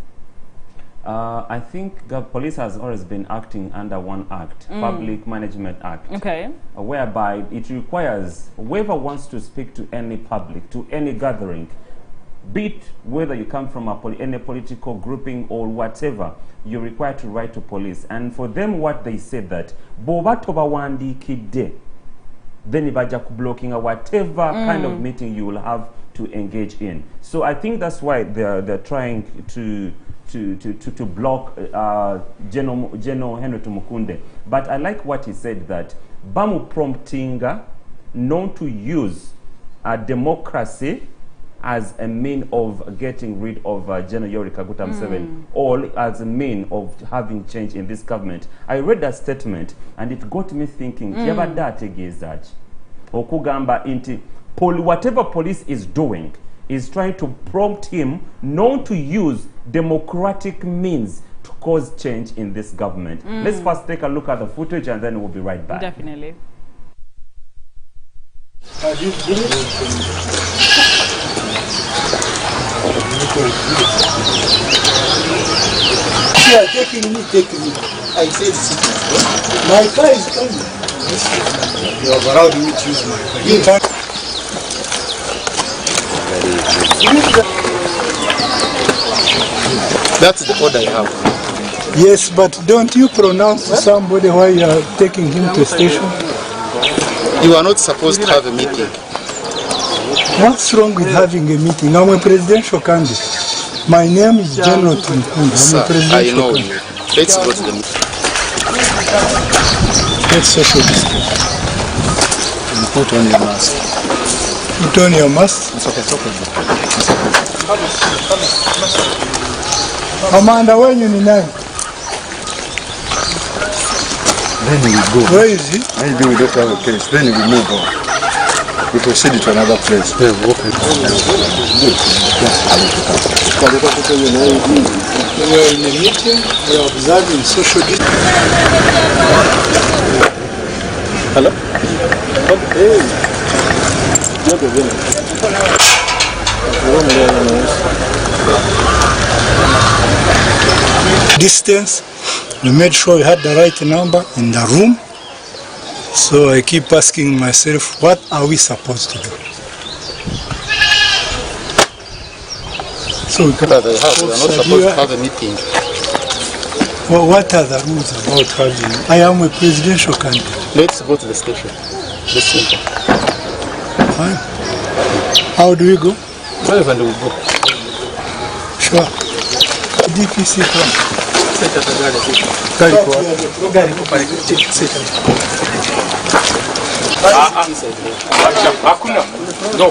Speaker 2: I think the police has always been acting under one act, Public Management Act, whereby it requires whoever wants to speak to any public, to any gathering, be it whether you come from any political grouping or whatever, you're required to write to police. And for them, what they said that boba toba wandi kide, then ibaja blocking whatever kind of meeting you will have to engage in. So I think that's why they're trying to block General Henry Tumukunde. But I like what he said, that bamu promptinga known to use democracy as a mean of getting rid of General Yoweri Kaguta Museveni, or as a mean of having change in this government. I read that statement and it got me thinking, okugamba inti whatever police is doing is trying to prompt him not to use democratic means to cause change in this government. Let's first take a look at the footage and then we'll be right back.
Speaker 3: Definitely.
Speaker 10: Yeah, taking me. I said, my car is coming. You have allowed me to use my car. You can't.
Speaker 11: That's the order I have.
Speaker 14: Yes, but don't you pronounce somebody while you are taking him to station?
Speaker 11: You are not supposed to have a meeting.
Speaker 14: What's wrong with having a meeting? I'm a presidential candidate. My name is General Tumukunde. I'm a presidential candidate.
Speaker 11: Let's go to the meeting.
Speaker 14: Let's social distance.
Speaker 11: Put on your mask.
Speaker 14: Put on your mask?
Speaker 11: It's okay, it's okay.
Speaker 14: Amanda, when you need nine?
Speaker 11: Then we go.
Speaker 14: Where is he?
Speaker 11: Maybe we don't have a case. Then we move on. We proceed to another place. Yeah, okay.
Speaker 14: We are in a meeting. We are observing social distance.
Speaker 11: Hello?
Speaker 14: Distance. We made sure we had the right number in the room. So I keep asking myself, what are we supposed to do? So we
Speaker 11: are not supposed to have a meeting.
Speaker 14: Well, what are the rules about having? I am a presidential candidate.
Speaker 11: Let's go to the station. This simple.
Speaker 14: Fine. How do we go?
Speaker 11: Wherever do we go?
Speaker 14: Sure. DPC come.
Speaker 10: No.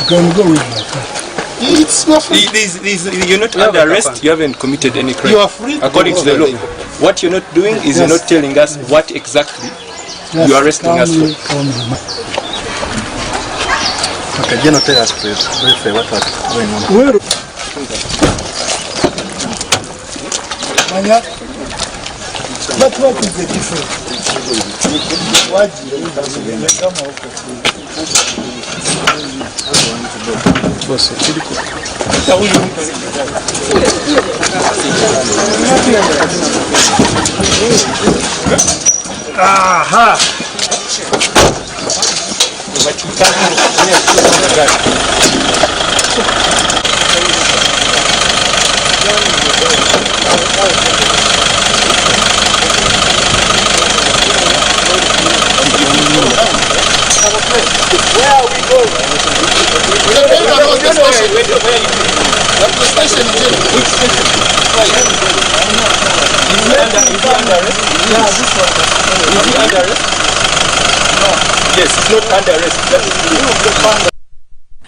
Speaker 14: Can go with my car.
Speaker 11: It's not free.
Speaker 10: You're not under arrest. You haven't committed any crime.
Speaker 11: You are free.
Speaker 10: According to the law. What you're not doing is you're not telling us what exactly you are arresting us for.
Speaker 11: Okay, General, tell us please briefly what was going on.
Speaker 14: Where? Manya? But what is the difference? What is the Aha! Where are we going?
Speaker 10: Yes, it's not under arrest.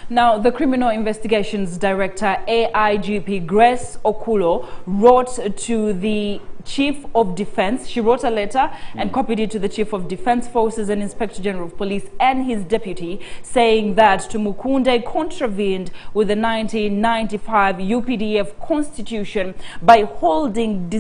Speaker 3: Now, the Criminal Investigations Director, AIGP Grace Okulo, wrote to the Chief of Defense. She wrote a letter and copied it to the Chief of Defense Forces and Inspector General of Police and his deputy, saying that Tumukunde contravened with the 1995 UPDF Constitution by holding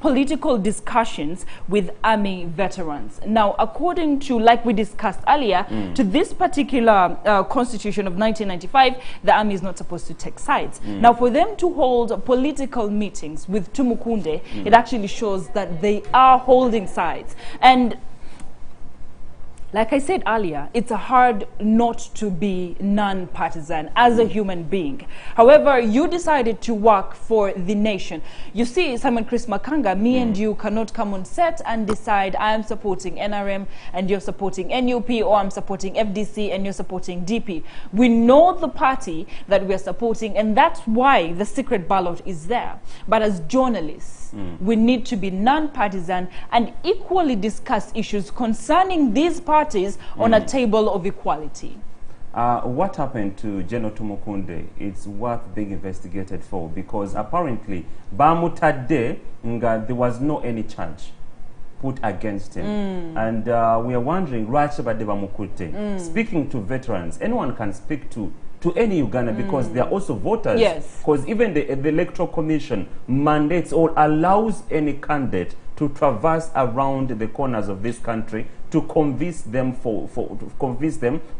Speaker 3: political discussions with army veterans. Now, according to, like we discussed earlier, to this particular Constitution of 1995, the army is not supposed to take sides. Now, for them to hold political meetings with Tumukunde, it actually shows that they are holding sides. And like I said earlier, it's hard not to be non-partisan as a human being. However, you decided to work for the nation. You see, Simon Chris Makanga, me and you cannot come on set and decide I am supporting NRM and you're supporting NUP, or I'm supporting FDC and you're supporting DP. We know the party that we're supporting, and that's why the secret ballot is there. But as journalists, we need to be non-partisan and equally discuss issues concerning these parties on a table of equality.
Speaker 2: What happened to General Tumukunde? It's worth being investigated for, because apparently Bamutade nga there was no any charge put against him. And we are wondering, speaking to veterans, anyone can speak to any Uganda, because they are also voters.
Speaker 3: Yes.
Speaker 2: Because even the Electoral Commission mandates or allows any candidate to traverse around the corners of this country to convince them to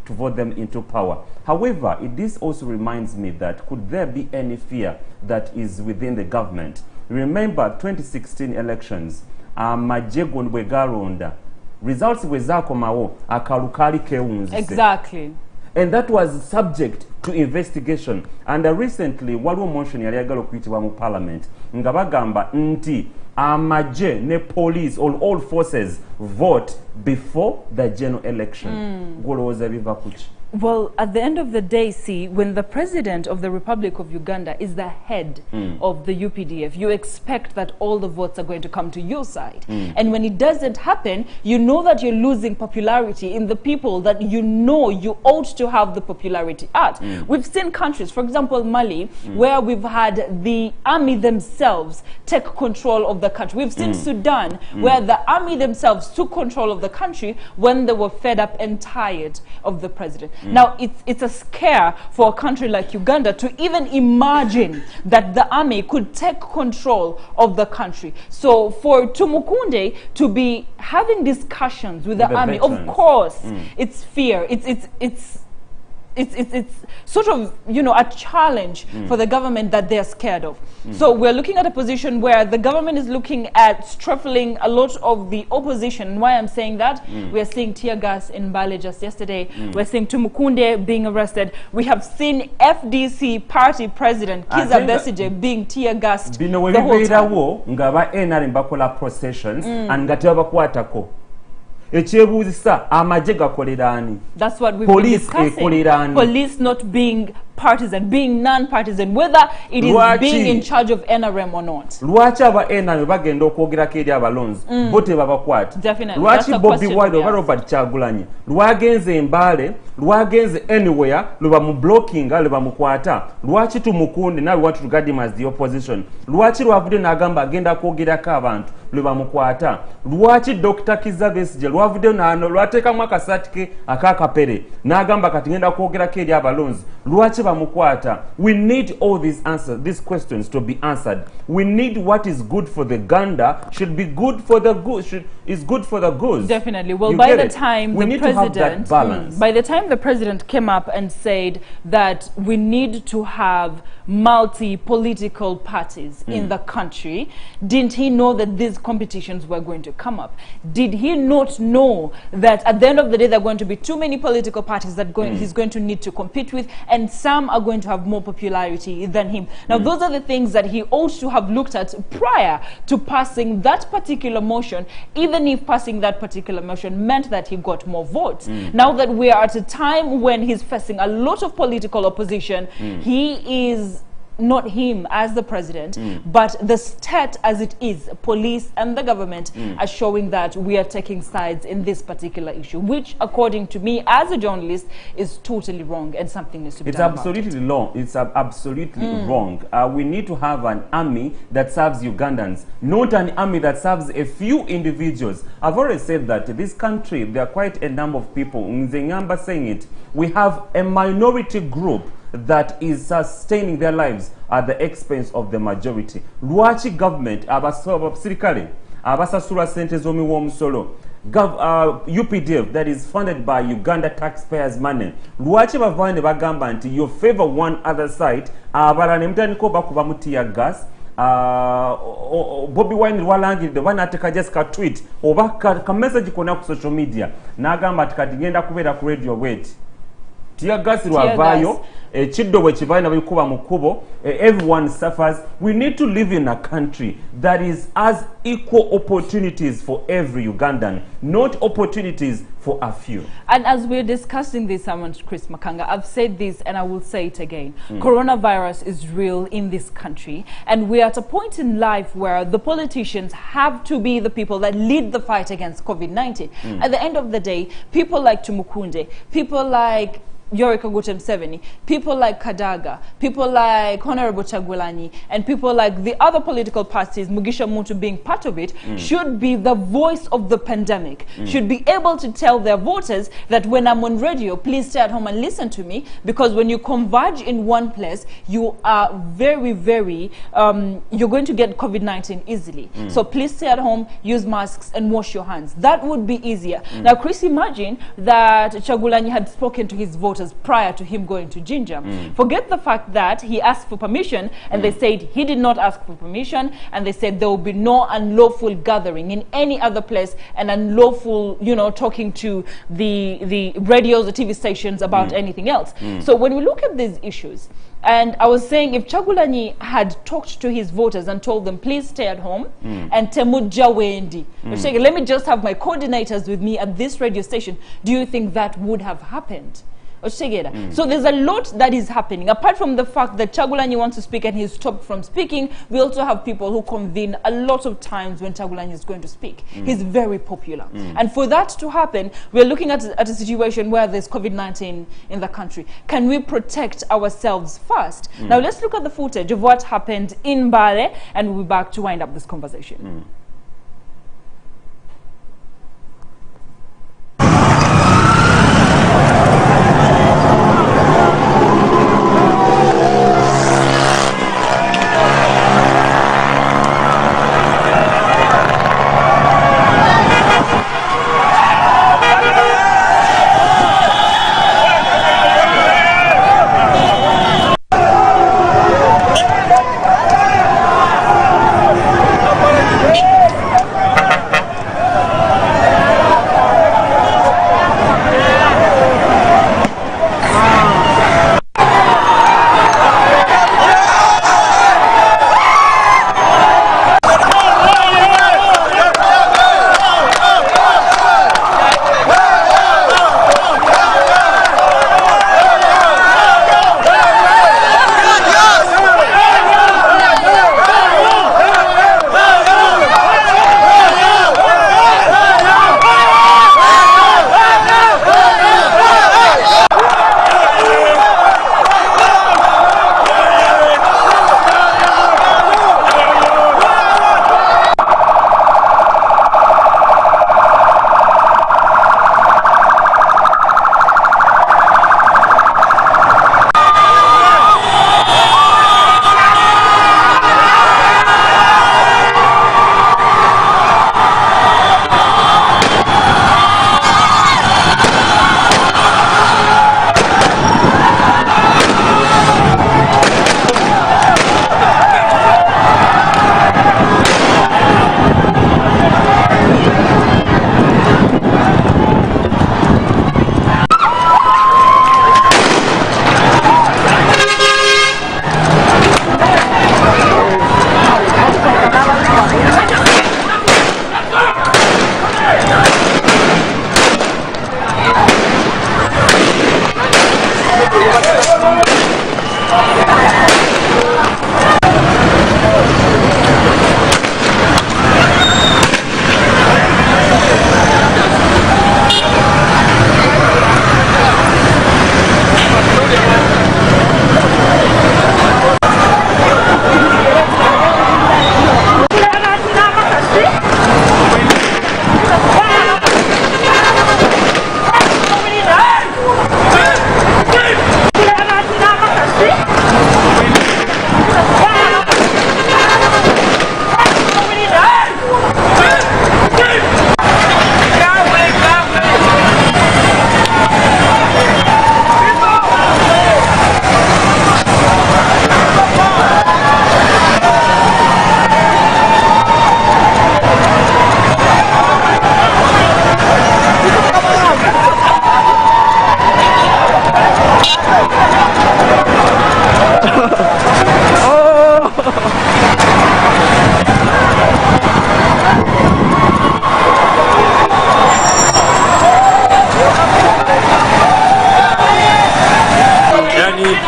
Speaker 2: vote them into power. However, this also reminds me that could there be any fear that is within the government? Remember 2016 elections, Majegon Bwegaronda, results wezakomawo akalukali keunzi.
Speaker 3: Exactly.
Speaker 2: and that was subject to investigation. And recently waliwo motion yali yagala okuyitibwa mu parliament nga bagamba nti amaje ne police all forces vote before the general election. Golowooza biva kuki?
Speaker 3: Well, at the end of the day, see, when the president of the Republic of Uganda is the head of the UPDF, you expect that all the votes are going to come to your side. And when it doesn't happen, you know that you're losing popularity in the people that you know you ought to have the popularity at. We've seen countries, for example, Mali, where we've had the army themselves take control of the country. We've seen Sudan, where the army themselves took control of the country when they were fed up and tired of the president. Now, it's a scare for a country like Uganda to even imagine that the army could take control of the country. So for Tumukunde to be having discussions with the army,
Speaker 2: veterans.
Speaker 3: of course, it's fear. It's sort of, you know, a challenge for the government that they're scared of. So we're looking at a position where the government is looking at stifling a lot of the opposition. And why I'm saying that, we're seeing tear gas in Bale just yesterday. We're seeing Tumukunde being arrested. We have seen FDC party president Kiiza Besigye being tear gassed the whole time.
Speaker 2: Ngaba NRM bakola processions and ngati bakwatako. Ekyebuuzisa amaje gakolera ani?
Speaker 3: That's what we've been discussing. Police not being partisan, being non-partisan, whether it is being in charge of NRM or not.
Speaker 2: Lwaki aba NRM bagenda okwogerako eri abalonzi bo tebabakwata?
Speaker 3: Definitely.
Speaker 2: Lwaki Bobby Wine oba Robert Kyagulanyi lwagenze Mbale, lwagenze anywhere, lwe mu blockinga, lwe bamukwata? Lwaki Tumukunde now we want to regard him as the opposition? Lwaki lwavudde n'agamba agenda kwogerako abantu lwe bamukwata? Lwaki Dr. Kiiza Besigye lwavudde lwateekamu akasatike akakapere n'agamba kati ngenda kwogerako eri abalonzi? Lwaki bamukwata? We need all these answers, these questions to be answered. We need what is good for the Ganda should be good for the good, is good for the goose.
Speaker 3: Definitely. Well, by the time
Speaker 2: we
Speaker 3: the
Speaker 2: need
Speaker 3: president,
Speaker 2: to have that balance.
Speaker 3: By the time the president came up and said that we need to have multi-political parties in the country, didn't he know that these competitions were going to come up? Did he not know that at the end of the day there are going to be too many political parties that he's going to need to compete with, and some are going to have more popularity than him? Now, those are the things that he ought to have looked at prior to passing that particular motion, even if passing that particular motion meant that he got more votes. Now that we are at a time when he's facing a lot of political opposition, he is not him as the president, but the state as it is, police and the government are showing that we are taking sides in this particular issue, which according to me as a journalist is totally wrong and something needs to be done about it.
Speaker 2: It's absolutely wrong. We need to have an army that serves Ugandans, not an army that serves a few individuals. I've already said that this country, there are quite a number of people, Nzenyamba saying it, we have a minority group that is sustaining their lives at the expense of the majority. Lwaki government abasirikale abasasula sente z'omuwoomusolo UPDF that is funded by Uganda taxpayers money, lwaki bavane bagamba nti you favor one other side, abala ne mutandika bakuba mu tear gas? Bobby Wine lwalangiridde oba n'ateeka just ka tweet oba ka message konna ku social media n'agamba ati kati ngenda kubeera ku radio bweti tear gas lwavaayo ekiddo bwe kivayo nabikuba mu kkubo, everyone suffers. We need to live in a country that is as equal opportunities for every Ugandan, not opportunities for a few.
Speaker 3: And as we're discussing this, Chris Makanga, I've said this and I will say it again. Coronavirus is real in this country, and we're at a point in life where the politicians have to be the people that lead the fight against COVID-19. At the end of the day, people like Tumukunde, people like Yoweri Kaguta Museveni, people like Kadaga, people like Honorable Kyagulanyi, and people like the other political parties, Mugisha Muntu being part of it, should be the voice of the pandemic, should be able to tell their voters that when I'm on radio, please stay at home and listen to me, because when you converge in one place, you are very, very, you're going to get COVID-19 easily. So please stay at home, use masks, and wash your hands. That would be easier. Now, Chris, imagine that Kyagulanyi had spoken to his voters voters prior to him going to Jinja. Forget the fact that he asked for permission, and they said he did not ask for permission, and they said there will be no unlawful gathering in any other place, and unlawful, you know, talking to the radios, the TV stations about anything else. So when we look at these issues, and I was saying, if Chagulanyi had talked to his voters and told them, please stay at home, and Temuja Wendi, let me just have my coordinators with me at this radio station, do you think that would have happened? So there's a lot that is happening. Apart from the fact that Chagulanyi wants to speak and he's stopped from speaking, we also have people who convene a lot of times when Chagulanyi is going to speak. He's very popular. And for that to happen, we're looking at a situation where there's COVID-19 in the country. Can we protect ourselves first? Now let's look at the footage of what happened in Mbale, and we'll be back to wind up this conversation.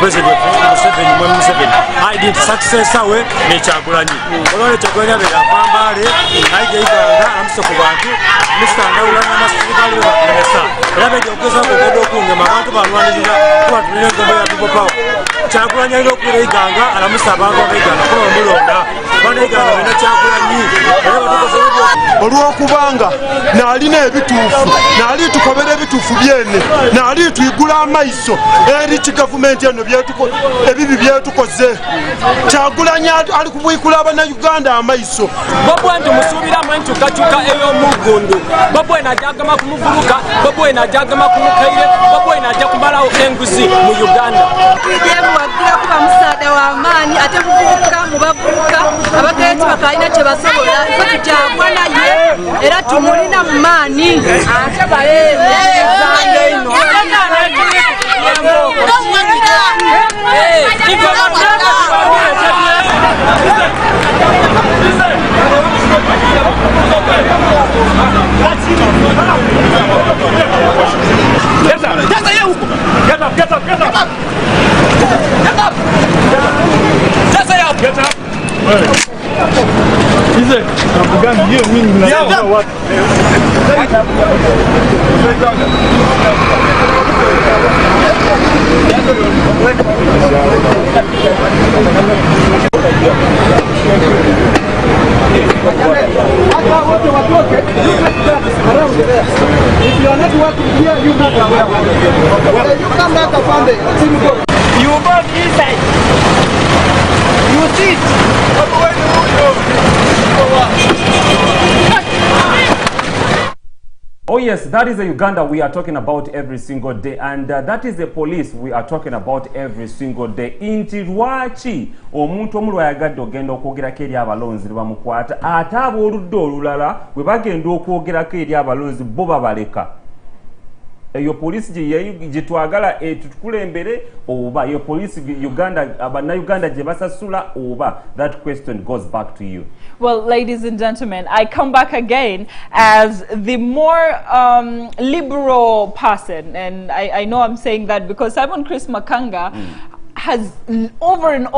Speaker 15: President Museveni aidid successor we ne Kyagulanyi olwale Kyagulanyi abera Pambale aide ikanga amuso ku bantu Mr. Ndawula n'amasirikale bakulesa era beje okeza kugodo okungema abantu balwanirira kuba tulina engobe ya people power Kyagulanyi alina okwira iganga alamusa abantu abaiganga kuba mulonda bana iganga bina Kyagulanyi era batukoze
Speaker 16: olw'okubanga naalina ebituufu naali tukobera ebituufu byene naali tuyigula amaiso eri kigavumenti eno ebibi byetukoze Kyagulanyi ali kubwikula abannayuganda amaiso
Speaker 15: Bobi Wine tumusuubiramu enkyukakyuka ey'omugundu Bobi Wine ajagama kumuvuluka Bobi Wine ajagama kumukaire Bobi Wine ajja kumalawo enguzi mu Uganda
Speaker 17: wagira kuba musaada w'amaanyi ate muvubuka mubavubuka abageeti bakalina kye basobola fe tukyagwa naye era tumulina mu maanyi
Speaker 18: If you are not working here, you not aware. You come back up on you go inside. You sit.
Speaker 2: Oh yes, that is the Uganda we are talking about every single day, and that is the police we are talking about every single day. Inti lwaki omuntu omulwa yagadde ogenda okwogerako eri abalonzi ne bamukwata ate ab'oludda olulala bwe bagenda okwogerako eri abalonzi bo babaleka. Eyo police gye twagala tukulembere oba yo police Uganda abannayuganda gye basasula oba? That question goes back to you.
Speaker 3: Well, ladies and gentlemen, I come back again as the more liberal person, and I know I'm saying that because Simon Chris Makanga has over and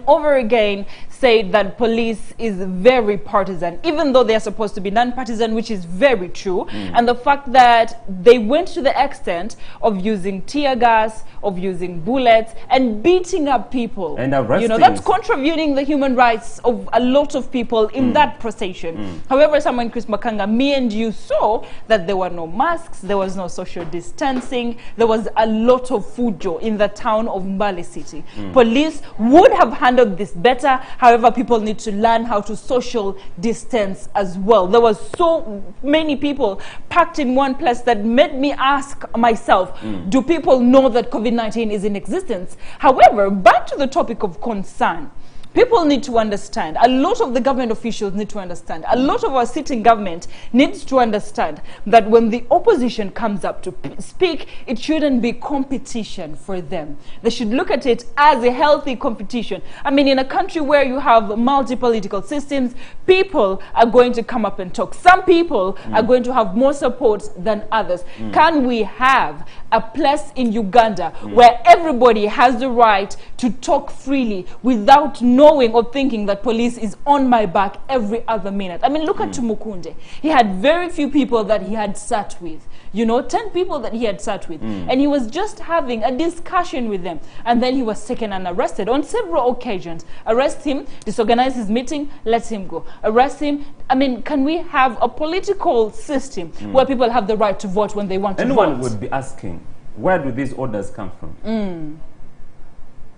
Speaker 3: over again said that police is very partisan, even though they are supposed to be non-partisan, which is very true. And the fact that they went to the extent of using tear gas, of using bullets, and beating up people.
Speaker 2: And arresting.
Speaker 3: You know, that's contravening the human rights of a lot of people in that procession. However, someone Chris Makanga, me and you saw that there were no masks, there was no social distancing, there was a lot of fujo in the town of Mbale City. Police would have handled this better. However, people need to learn how to social distance as well. There was so many people packed in one place that made me ask myself, do people know that COVID-19 is in existence? However, back to the topic of concern. People need to understand, a lot of the government officials need to understand, a lot of our sitting government needs to understand that when the opposition comes up to speak, it shouldn't be competition for them. They should look at it as a healthy competition. I mean, in a country where you have multi-political systems, people are going to come up and talk. Some people are going to have more support than others. Can we have a place in Uganda where everybody has the right to talk freely without knowing or thinking that police is on my back every other minute? I mean, look at Tumukunde. He had very few people that he had sat with. You know, 10 people that he had sat with. And he was just having a discussion with them. And then he was taken and arrested on several occasions. Arrest him, disorganize his meeting, let him go. Arrest him. I mean, can we have a political system where people have the right to vote when they want to vote?
Speaker 2: Anyone would be asking, where do these orders come from?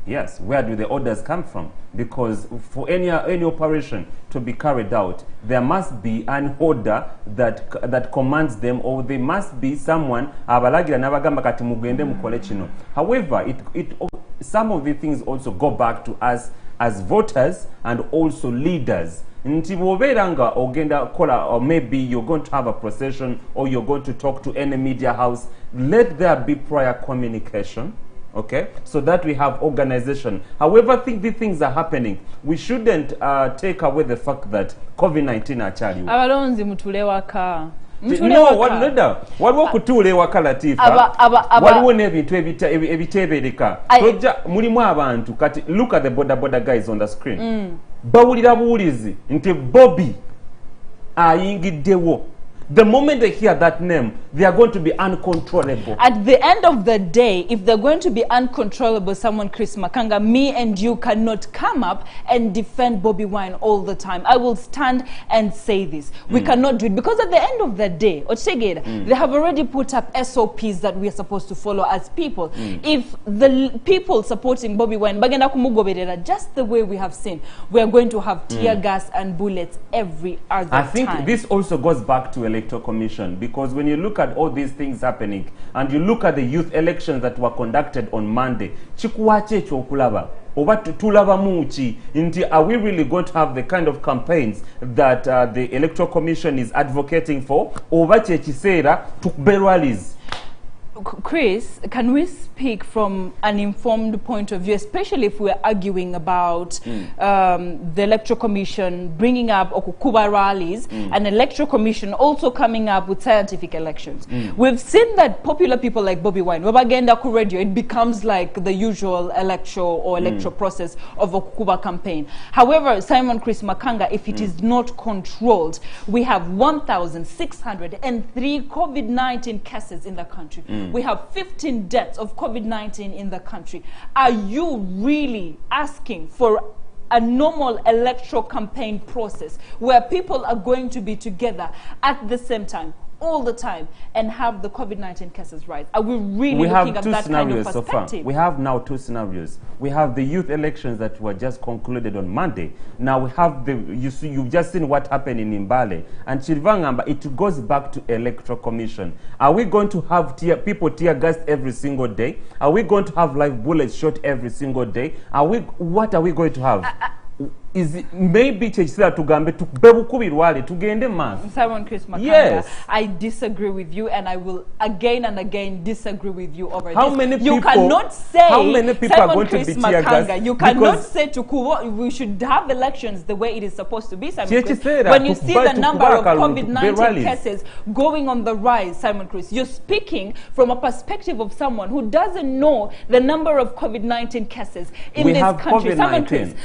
Speaker 2: Yes, where do the orders come from? Because for any operation to be carried out, there must be an order that commands them, or there must be someone. However, some of the things also go back to us as voters and also leaders. Or maybe you're going to have a procession, or you're going to talk to any media house. Let there be prior communication. Okay, so that we have organization. However, the things are happening, we shouldn't take away the fact that COVID-19 actually.
Speaker 3: Abalonzi mutulewaka.
Speaker 2: No, waliwo kutulewaka Latifa. Waliwo n'ebintu ebitebereka. Mulimu abantu kati. Look at the border guys on the screen. Bawulira buwulizi nti Bobby ayingiddewo. The moment they hear that name, they are going to be uncontrollable.
Speaker 3: At the end of the day, if they're going to be uncontrollable, someone, Chris Makanga, me and you cannot come up and defend Bobby Wine all the time. I will stand and say this. We cannot do it because at the end of the day, they have already put up SOPs that we are supposed to follow as people. If the people supporting Bobby Wine, just the way we have seen, we are going to have tear gas and bullets every other time.
Speaker 2: I think this also goes back to Electoral Commission, because when you look at all these things happening and you look at the youth elections that were conducted on Monday, are we really going to have the kind of campaigns that the Electoral Commission is advocating for?
Speaker 3: Chris, can we speak from an informed point of view, especially if we're arguing about the Electoral Commission bringing up Okukuba rallies, and Electoral Commission also coming up with scientific elections? We've seen that popular people like Bobby Wine, radio, it becomes like the usual electoral or electoral process of Okukuba campaign. However, Simon Chris Makanga, if it is not controlled, we have 1,603 COVID-19 cases in the country. We have 15 deaths of COVID-19 in the country. Are you really asking for a normal electoral campaign process where people are going to be together at the same time, all the time, and have the COVID-19 cases rise? Are we really looking at that kind of perspective?
Speaker 2: We have now two scenarios. We have the youth elections that were just concluded on Monday. Now we have you've just seen what happened in Mbale and Chirvangamba. It goes back to Electoral Commission. Are we going to have people tear gassed every single day? Are we going to have live bullets shot every single day? What are we going to have? Is it maybe Simon
Speaker 3: Chris Makanga,
Speaker 2: yes.
Speaker 3: I disagree with you, and I will again and again disagree with you over
Speaker 2: how
Speaker 3: this.
Speaker 2: Many
Speaker 3: you
Speaker 2: people,
Speaker 3: cannot say,
Speaker 2: how many people
Speaker 3: Simon
Speaker 2: are going
Speaker 3: Chris
Speaker 2: to be
Speaker 3: Makanga, you cannot say to Kubo, we should have elections the way it is supposed to be, Simon Chris. When you see the number of COVID-19 cases going on the rise, Simon Chris, you're speaking from a perspective of someone who doesn't know the number of COVID-19 cases in this country. Simon Chris,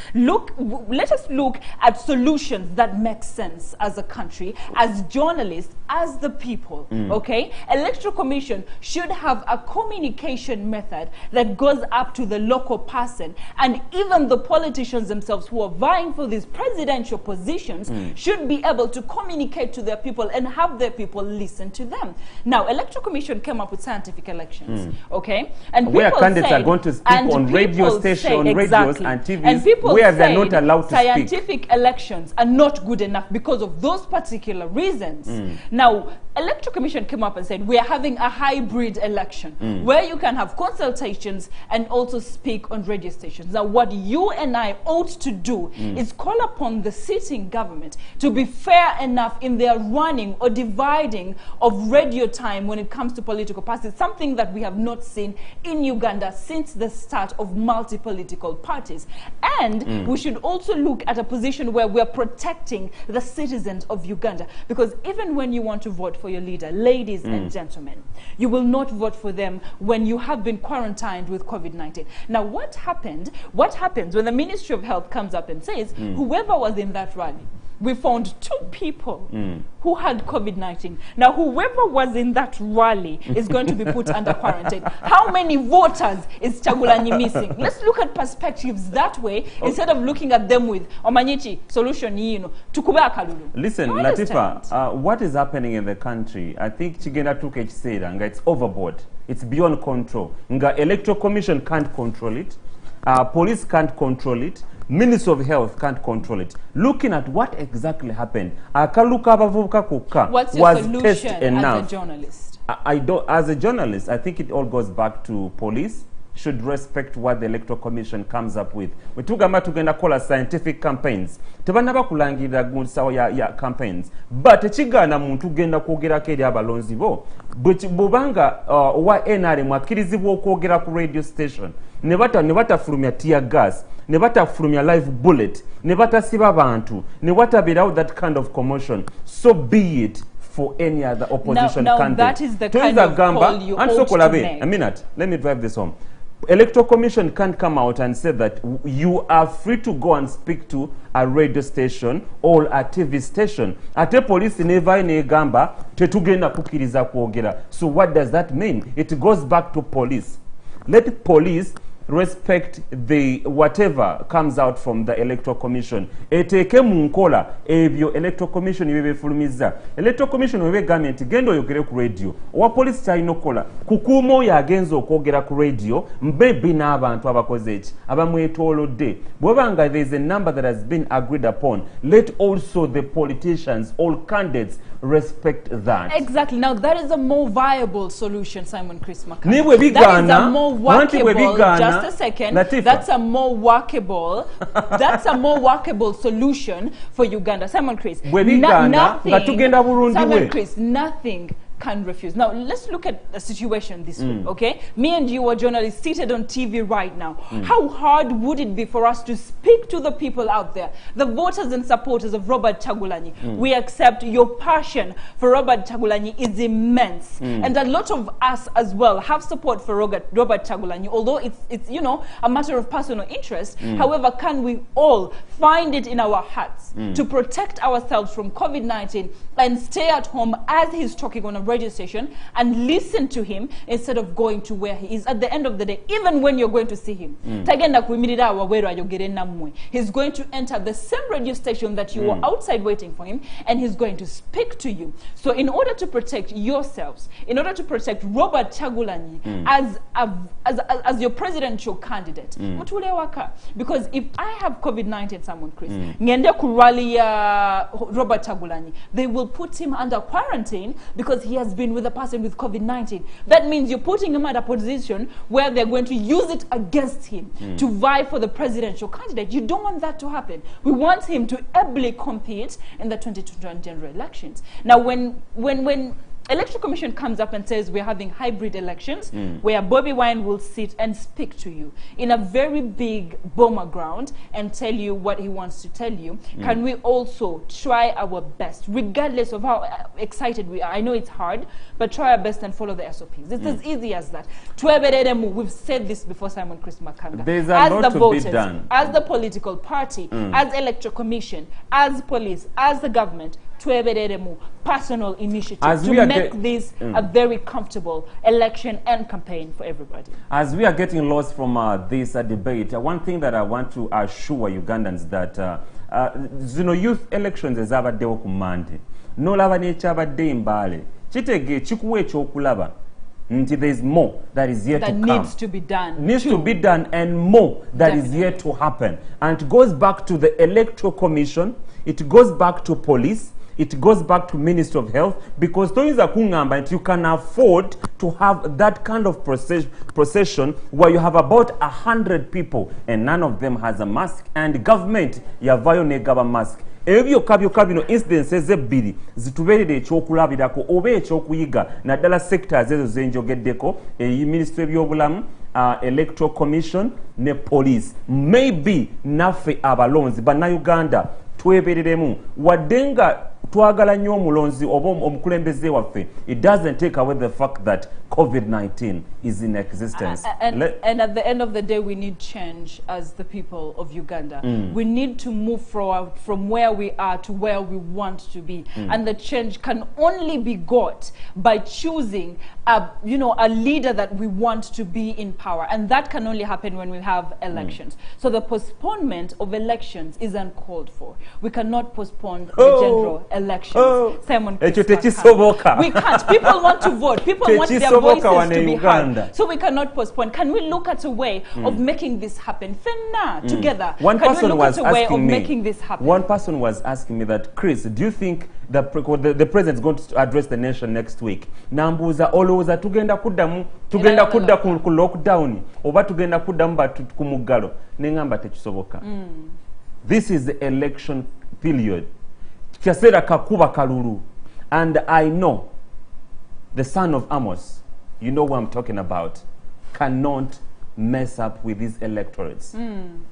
Speaker 3: let us look at solutions that make sense as a country, as journalists, as the people, okay? Electoral Commission should have a communication method that goes up to the local person, and even the politicians themselves who are vying for these presidential positions should be able to communicate to their people and have their people listen to them. Now, Electoral Commission came up with scientific elections, okay? And
Speaker 2: where candidates are going to speak on radio stations, radios and TVs,
Speaker 3: and people
Speaker 2: where they're not allowed to speak.
Speaker 3: Scientific elections are not good enough because of those particular reasons. Now, Electoral Commission came up and said, we are having a hybrid election where you can have consultations and also speak on radio stations. Now, what you and I ought to do is call upon the sitting government to be fair enough in their running or dividing of radio time when it comes to political parties, something that we have not seen in Uganda since the start of multi-political parties. And we should also look at a position where we are protecting the citizens of Uganda, because even when you want to vote for your leader, ladies and gentlemen, you will not vote for them when you have been quarantined with COVID-19. Now, what happens when the Ministry of Health comes up and says, whoever was in that rally, we found 2 people who had COVID-19. Now, whoever was in that rally is going to be put under quarantine. How many voters is Chagulanyi missing? Let's look at perspectives that way instead of looking at them with Omanyichi solution tukube akalulu.
Speaker 2: Listen, Latifa, what is happening in the country? I think Chigenda took said it's overboard. It's beyond control. Electoral Commission can't control it. Police can't control it. Ministry of Health can't control it. Looking at what exactly happened,
Speaker 3: what's your solution as a journalist?
Speaker 2: As a journalist, I think it all goes back to police should respect what the Electoral Commission comes up with. We tugenda call scientific campaigns. Tebanaba kulangirira gunsawo ya campaigns. But chigana muntu genda kwogerako eri abalonzi bo. Bubanga wa NRM akirizibwa okwogera ku radio station. Ne batafulumya tear gas, ne batafulumya live bullet, ne batasiba abantu, ne watabeerawo that kind of commotion. So be it for any other opposition candidate.
Speaker 3: That is the kind of call you ought to make.
Speaker 2: A minute, let me drive this home. Electoral Commission can't come out and say that you are free to go and speak to a radio station or a TV station. Ate police never negamba tetugenda kukiriza kwogera. So what does that mean? It goes back to police. Let police respect the whatever comes out from the Electoral Commission. Eteke munkola ebyo Electoral Commission yebefulumiza. Electoral Commission webe government gendo yogere ku radio. Owa police talina kola kukumo yagenza okwogera ku radio mbebi n'abantu abakoze eki abamwetolodde. Bwebanga there is a number that has been agreed upon, let also the politicians, all candidates respect that.
Speaker 3: Exactly. Now that is a more viable solution, Simon Chris Makanga.
Speaker 2: That
Speaker 3: is a more workable. Just a second.
Speaker 2: Latifa.
Speaker 3: That's a more workable. That's a more workable solution for Uganda. Simon Chris.
Speaker 2: Nothing.
Speaker 3: Simon Chris. Nothing can refuse. Now, let's look at the situation this way, okay? Me and you are journalists seated on TV right now. How hard would it be for us to speak to the people out there, the voters and supporters of Robert Chagulanyi? We accept your passion for Robert Chagulanyi is immense. And a lot of us as well have support for Robert Chagulanyi, although it's you know, a matter of personal interest. However, can we all find it in our hearts to protect ourselves from COVID-19 and stay at home as he's talking on a radio station and listen to him instead of going to where he is? At the end of the day, even when you're going to see him, he's going to enter the same radio station that you were outside waiting for him, and he's going to speak to you. So in order to protect yourselves, in order to protect Robert Chagulanyi as your presidential candidate, because if I have COVID-19, someone Chris, Robert Chagulanyi, they will put him under quarantine because he has been with a person with COVID-19. That means you're putting him at a position where they're going to use it against him to vie for the presidential candidate. You don't want that to happen. We want him to ably compete in the 2021 general elections. Now, when Electoral Commission comes up and says we're having hybrid elections where Bobby Wine will sit and speak to you in a very big bomber ground and tell you what he wants to tell you, can we also try our best, regardless of how excited we are? I know it's hard, but try our best and follow the SOPs. It's as easy as that. We've said this before, Simon Chris Makanga.
Speaker 2: There's a lot to be done.
Speaker 3: As the political party, as Electoral Commission, as police, as the government, personal initiative to make this a very comfortable election and campaign for everybody.
Speaker 2: As we are getting lost from this debate, one thing that I want to assure Ugandans that youth elections ezabaddewo ku Monday n'olaba n'ekyabadde Mbale kitege kikuwa ekyokulaba nti there is more that is yet to come.
Speaker 3: Needs to be done.
Speaker 2: Needs to be done, and more that is yet to happen. And it goes back to the Electoral Commission, it goes back to police, it goes back to Ministry of Health, because you can afford to have that kind of procession where you have about 100 people and none of them has a mask, and government yavayo negaba mask. Ebyo kabino incidences ebbiri zituberere ekyokulabirako oba ekyokuyiga naddala sectors ezo zenjogeddeko Ministry by'obulamu, Electoral Commission ne police. Maybe naffe abalonzi bannayuganda twebereremu waddenga twagala nnyo omulonzi oba omukulembeze waffe, it doesn't take away the fact that COVID-19 is in existence.
Speaker 3: And at the end of the day, we need change as the people of Uganda. We need to move forward from where we are to where we want to be. And the change can only be got by choosing a leader that we want to be in power. And that can only happen when we have elections. So the postponement of elections is uncalled for. We cannot postpone the general elections. Simon Chris Makanga. We can't. People want to vote. People want their voices to be heard. So we cannot postpone. Can we look at a way of making this happen? Together.
Speaker 2: One
Speaker 3: can
Speaker 2: person
Speaker 3: we look
Speaker 2: was
Speaker 3: at a way
Speaker 2: asking
Speaker 3: of
Speaker 2: me,
Speaker 3: making this happen?
Speaker 2: One person was asking me that, Chris, do you think the president is going to address the nation next week? Nambuza olowooza tugenda kudda ku lockdown oba tugenda kuddamu batu ku muggalo? Nengamba tekisoboka. This is the election period. Kyasera kakuba kalulu. And I know the son of Amos, you know what I'm talking about, cannot mess up with these electorates.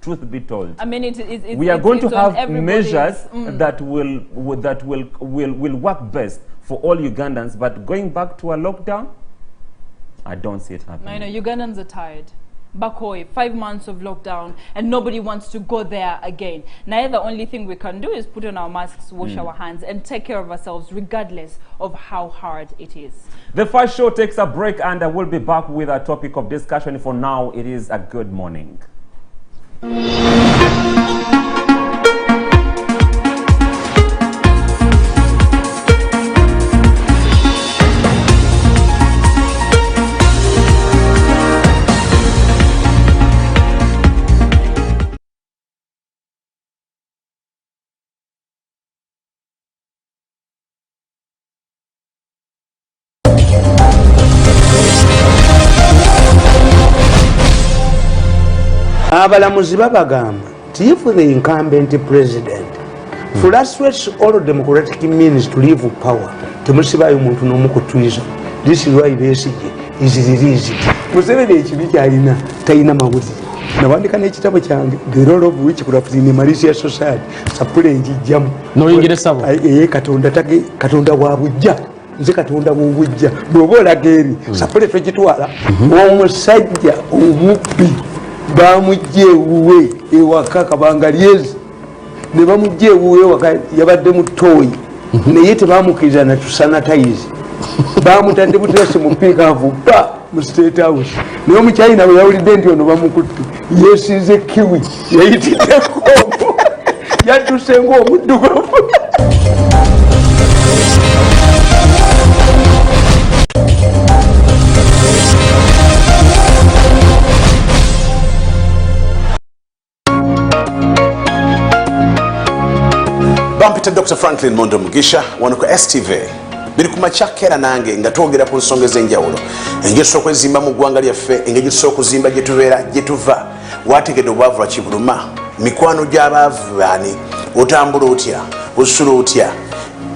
Speaker 2: Truth be told,
Speaker 3: I mean,
Speaker 2: we are going to have measures that will work best for all Ugandans. But going back to a lockdown, I don't see it happening.
Speaker 3: I know Ugandans are tired. Bakoy, 5 months of lockdown, and nobody wants to go there again. Now, the only thing we can do is put on our masks, wash our hands, and take care of ourselves, regardless of how hard it is.
Speaker 2: The first show takes a break, and we'll be back with a topic of discussion. For now, it is a good morning.
Speaker 10: abalamuzi babagamba if the incumbent president frustrates all democratic means to leave power temusibayo muntu n'omukutwiza. This is why Besigye is released. Museveni ekibi kyalina talina mawulire. Nawandika n'ekitabo kyange the role of witchcraft in malicious society sapule njijjamu
Speaker 19: noyingire sabo
Speaker 10: katonda wa bujja nze katonda w'obujja bw'oba olaga eri sapule twegitwala omusajja omubbi bamujja ewuwe ewaka kabanga lyezi ne bamujja ewuwe ewaka yabadde mu ttooyi naye tebamukiriza na tusanatayizi bamutadde buterasi mu piikaavu mu state house naye omukyayina bwe yawulidde nti ono bamukutte yeesize kiwi yayitiddeko yadduse ng'omuddugavu.
Speaker 9: Bampita Dr. Franklin Mugisha wano ku STV biri kumachakera nange nga twogera ku nsonga ez'enjawulo engeri sokwezimba mu ggwanga lyaffe engeri sokuzimba gye tubeera gye tuva wategedde obwavu lwa kibuluma mikwano gy'abaavu baani otambula otya osula otya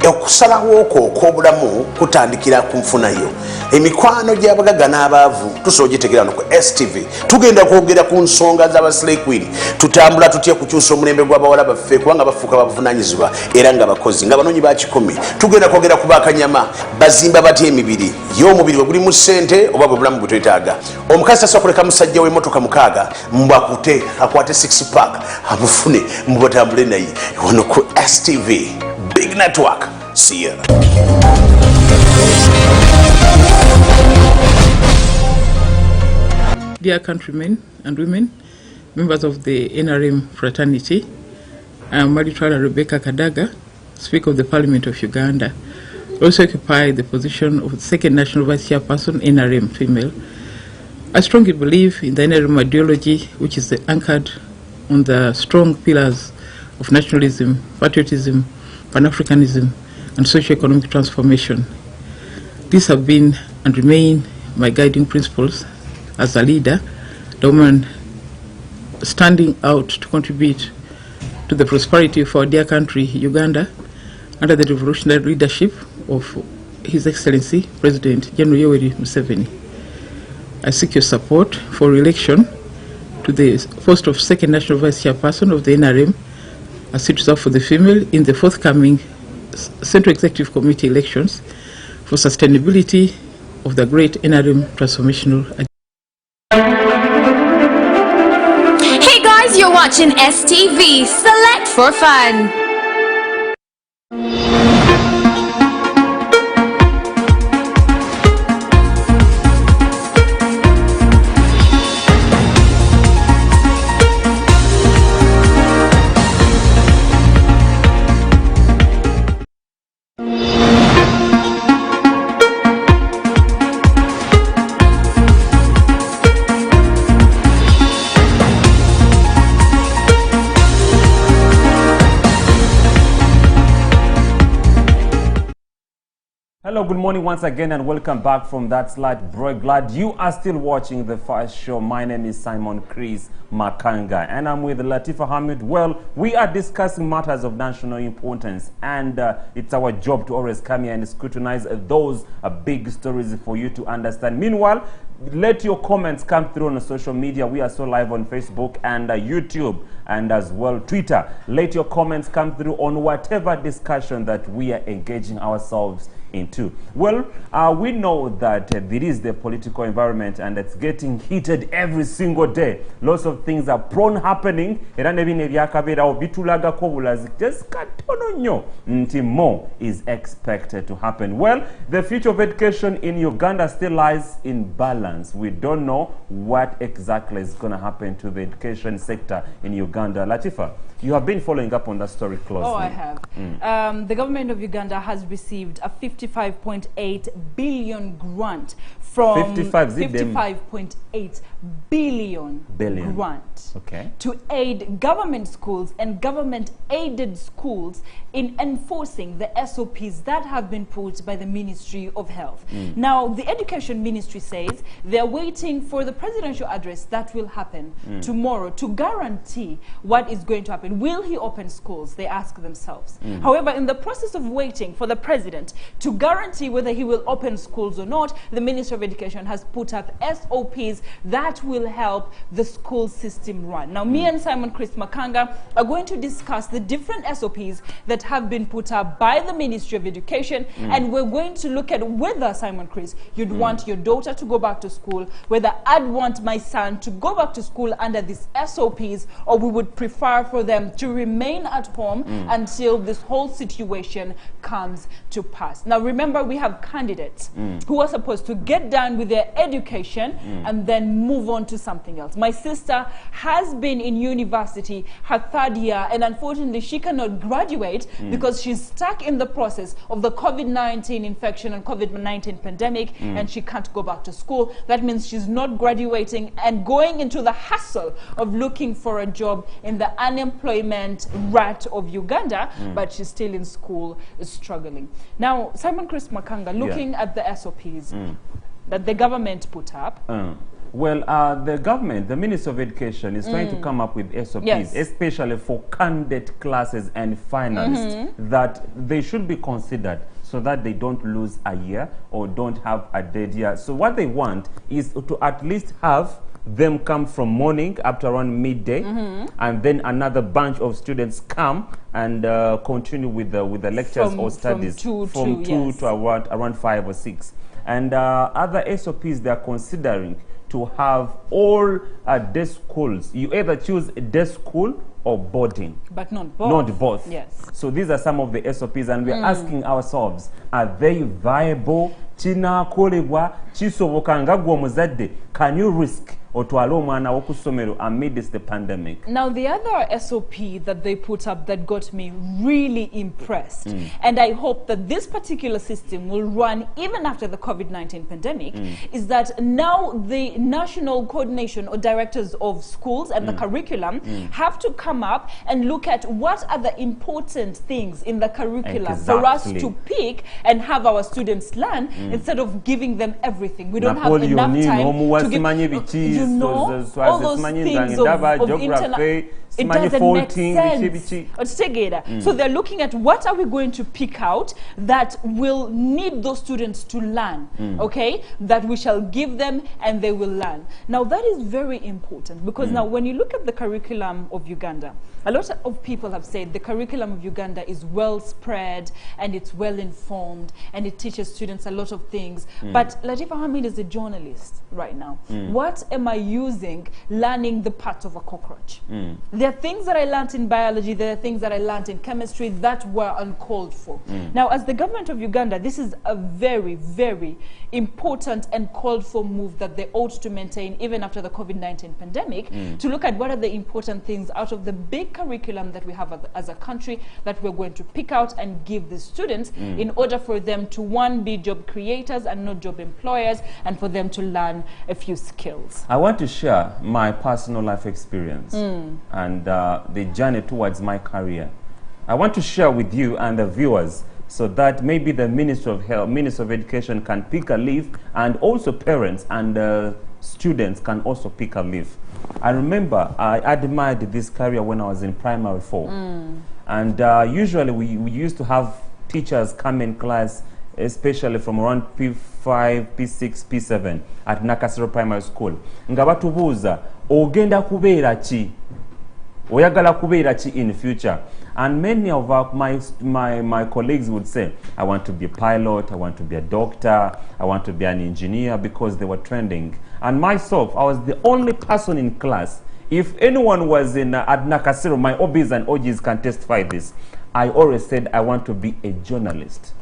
Speaker 9: okusalawo okwo okw'obulamu kutandikira ku nfunayo emikwano gy'abagaga n'abaavu tusobola ogitegeera no ku STV tugenda kwogera ku nsonga z'abaslay queen tutambula tutya kukyusa omulembe gw'abawala baffe kubanga bafuuka bavunaanyizibwa era nga bakozi nga banoonyi ba kikumi tugenda kwogera ku bakanyama bazimba batya emibiri y'omubiri bwe gulimu ssente oba bwe bulamu bwe twetaaga omukazi tasobola kuleka musajja w'emmotoka mukaaga mbwakute akwate 6 pack amufune mbubatambule naye wano ku STV Big Network. See ya.
Speaker 20: Dear countrymen and women, members of the NRM fraternity, I am Maritrala Rebecca Kadaga, Speaker of the Parliament of Uganda. I also occupy the position of the second National Vice Chairperson, NRM female. I strongly believe in the NRM ideology, which is anchored on the strong pillars of nationalism, patriotism, Pan-Africanism, and socio-economic transformation. These have been and remain my guiding principles as a leader, the woman standing out to contribute to the prosperity of our dear country, Uganda, under the revolutionary leadership of His Excellency, President General Yoweri Museveni. I seek your support for re-election to the post of second National Vice Chairperson of the NRM, a seat reserved for the female in the forthcoming Central Executive Committee elections for sustainability of the great NRM transformational agenda.
Speaker 8: Hey guys, you're watching STV. Select for fun.
Speaker 2: Hello, good morning once again and welcome back from that slight break. Glad you are still watching the first show. My name is Simon Chris Makanga and I'm with Latifa Hamid. Well, we are discussing matters of national importance and it's our job to always come here and scrutinize those big stories for you to understand. Meanwhile, let your comments come through on social media. We are so live on Facebook and YouTube and as well Twitter. Let your comments come through on whatever discussion that we are engaging ourselves into. Well, we know that there is the political environment and it's getting heated every single day. Lots of things are prone happening. Just more is expected to happen. Well, the future of education in Uganda still lies in balance. We don't know what exactly is going to happen to the education sector in Uganda. Latifa, you have been following up on that story closely.
Speaker 3: Oh, I have. The government of Uganda has received a 55.8 billion grant from 55.8 billion grant to aid government schools and government-aided schools in enforcing the SOPs that have been put by the Ministry of Health. Now, the Education Ministry says they're waiting for the presidential address that will happen tomorrow to guarantee what is going to happen. Will he open schools? They ask themselves. However, in the process of waiting for the president to guarantee whether he will open schools or not, the Ministry of Education has put up SOPs that will help the school system run. Now, me and Simon Chris Makanga are going to discuss the different SOPs that have been put up by the Ministry of Education, and we're going to look at whether, Simon Chris, you'd want your daughter to go back to school, whether I'd want my son to go back to school under these SOPs, or we would prefer for them to remain at home until this whole situation comes to pass. Now, remember, we have candidates who are supposed to get done with their education and then move on to something else. My sister has been in university her 3rd year, and unfortunately she cannot graduate because she's stuck in the process of the COVID-19 infection and COVID-19 pandemic, and she can't go back to school. That means she's not graduating and going into the hustle of looking for a job in the unemployment rat of Uganda, but she's still in school, struggling. Now, Simon Chris Makanga, looking at the SOPs that the government put up.
Speaker 2: Well, the government, the Minister of Education, is trying to come up with SOPs, especially for candidate classes and finalists, that they should be considered so that they don't lose a year or don't have a dead year. So what they want is to at least have them come from morning up to around midday, and then another bunch of students come and continue with the lectures or studies from 2 to around 5 or 6. And other SOPs they are considering to have all day schools. You either choose a day school or boarding.
Speaker 3: But not both.
Speaker 2: Not both.
Speaker 3: Yes.
Speaker 2: So these are some of the SOPs, and we're asking ourselves, are they viable? Can you risk amidst the pandemic?
Speaker 3: Now, the other SOP that they put up that got me really impressed, and I hope that this particular system will run even after the COVID-19 pandemic, is that now the national coordination or directors of schools and the curriculum have to come up and look at what are the important things in the curriculum for us to pick and have our students learn instead of giving them everything. We don't have enough time to give, all those things of geography. It doesn't make sense. So they're looking at what are we going to pick out that will need those students to learn, that we shall give them and they will learn. Now, that is very important because now when you look at the curriculum of Uganda, a lot of people have said the curriculum of Uganda is well spread and it's well informed and it teaches students a lot of things. But Latifa, Hamid is a journalist right now. What am I using learning the parts of a cockroach? There are things that I learned in biology, there are things that I learned in chemistry that were uncalled for. Now, as the government of Uganda, this is a very, very important and called for move that they ought to maintain even after the COVID-19 pandemic, to look at what are the important things out of the big curriculum that we have as a country that we're going to pick out and give the students in order for them to, one, be job creators and not job employers, and for them to learn a few skills.
Speaker 2: I want to share my personal life experience and the journey towards my career. I want to share with you and the viewers so that maybe the Minister of Health, Minister of Education can pick a leaf, and also parents and students can also pick a leaf. I remember I admired this career when I was in primary 4. And usually we used to have teachers come in class especially from around P5, P6, P7 at Nakasero Primary School. Nga batubuuza ogenda kubeera ki? Oyagala kubeera ki in future? And many of my colleagues would say, I want to be a pilot, I want to be a doctor, I want to be an engineer, because they were trending. And myself, I was the only person in class. If anyone was in at Nakasero, my OBs and OGs can testify this. I always said I want to be a journalist.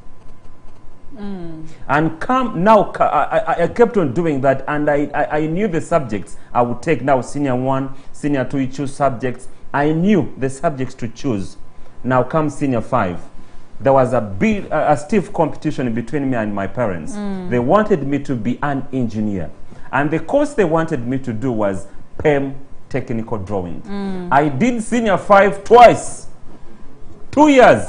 Speaker 2: And I kept on doing that, and I knew the subjects I would take. Now senior 1, senior 2, you choose subjects. I knew the subjects to choose. Now come senior 5. There was a stiff competition between me and my parents. They wanted me to be an engineer, and the course they wanted me to do was PEM, technical drawing. I did senior 5 twice. 2 years.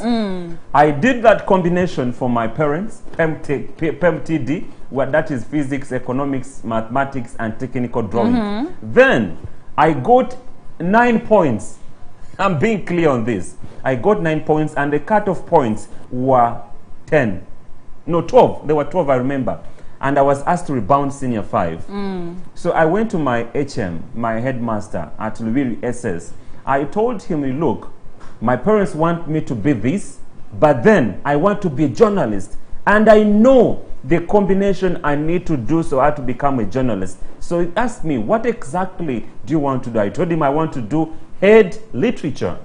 Speaker 2: I did that combination for my parents, PEM-TD, that is physics, economics, mathematics, and technical drawing. Then I got 9 points. I'm being clear on this. I got 9 points, and the cutoff points were 10. No, 12. There were 12, I remember. And I was asked to rebound senior 5. So I went to my HM, my headmaster at Lubiri SS. I told him, look, my parents want me to be this, but then I want to be a journalist. And I know the combination I need to do so I have to become a journalist. So he asked me, what exactly do you want to do? I told him I want to do head literature.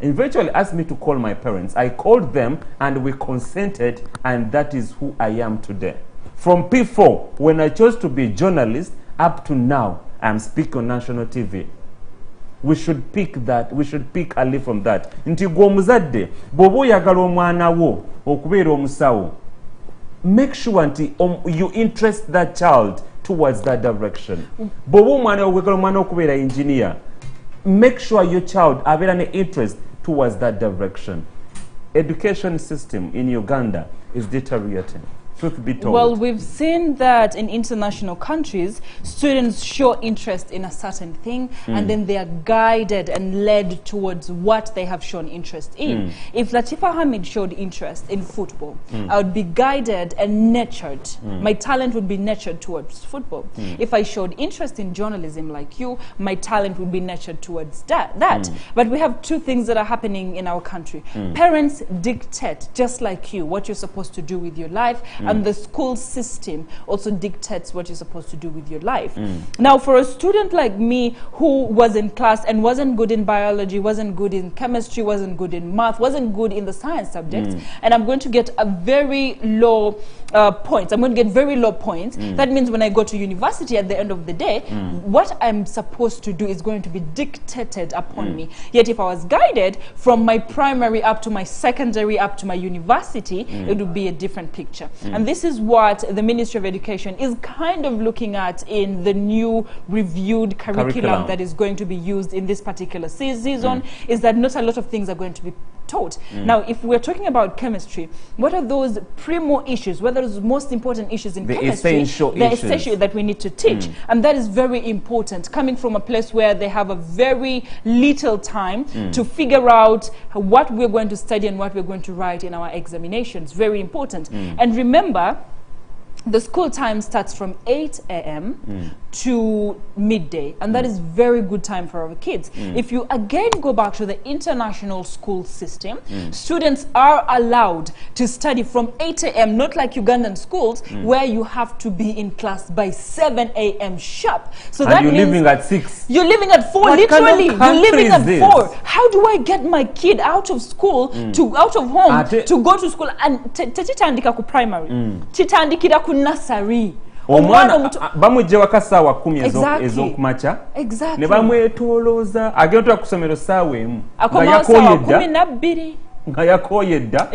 Speaker 2: Eventually asked me to call my parents. I called them and we consented, and that is who I am today. From P4, when I chose to be a journalist, up to now, I'm speaking on national TV. We should pick that. We should pick early from that. Nti gwo muzadde bobo yagala omwana wo okubeera omusawo, make sure nti you interest that child towards that direction. Bobo omwana wo yagala omwana okubeera engineer, make sure your child abeera ne interest towards that direction. Education system in Uganda is deteriorating. Truth be told.
Speaker 3: Well, we've seen that in international countries, students show interest in a certain thing, and then they are guided and led towards what they have shown interest in. If Latifa Hamid showed interest in football, I would be guided and nurtured. My talent would be nurtured towards football. If I showed interest in journalism like you, my talent would be nurtured towards that. But we have two things that are happening in our country. Parents dictate, just like you, what you're supposed to do with your life, and the school system also dictates what you're supposed to do with your life. Now, for a student like me who was in class and wasn't good in biology, wasn't good in chemistry, wasn't good in math, wasn't good in the science subjects, and I'm going to get a very low points. I'm going to get very low points. That means when I go to university at the end of the day, what I'm supposed to do is going to be dictated upon me. Yet if I was guided from my primary up to my secondary up to my university, it would be a different picture. And this is what the Ministry of Education is kind of looking at in the new reviewed curriculum that is going to be used in this particular season, is that not a lot of things are going to be taught. Now, if we're talking about chemistry, what are those primo issues? What are those most important issues in chemistry? The essential that we need to teach. And that is very important, coming from a place where they have a very little time to figure out what we're going to study and what we're going to write in our examinations. Very important. And remember, the school time starts from 8 a.m. to midday, and that is very good time for our kids. If you again go back to the international school system, students are allowed to study from 8 a.m., not like Ugandan schools, where you have to be in class by 7 a.m. sharp. So
Speaker 2: and
Speaker 3: that
Speaker 2: you're
Speaker 3: means
Speaker 2: leaving at 6.
Speaker 3: You're leaving at 4,
Speaker 2: what
Speaker 3: literally.
Speaker 2: Kind of
Speaker 3: you're leaving at
Speaker 2: this?
Speaker 3: 4. How do I get my kid out of school, out of home, to go to school? And tetitandika ku primary, titandikira ku nursery.
Speaker 2: Omwana bamujje waka saawa 10 ez'okumakya ne bamwetolooza agenda kusomero saawa emu nga yakooye dda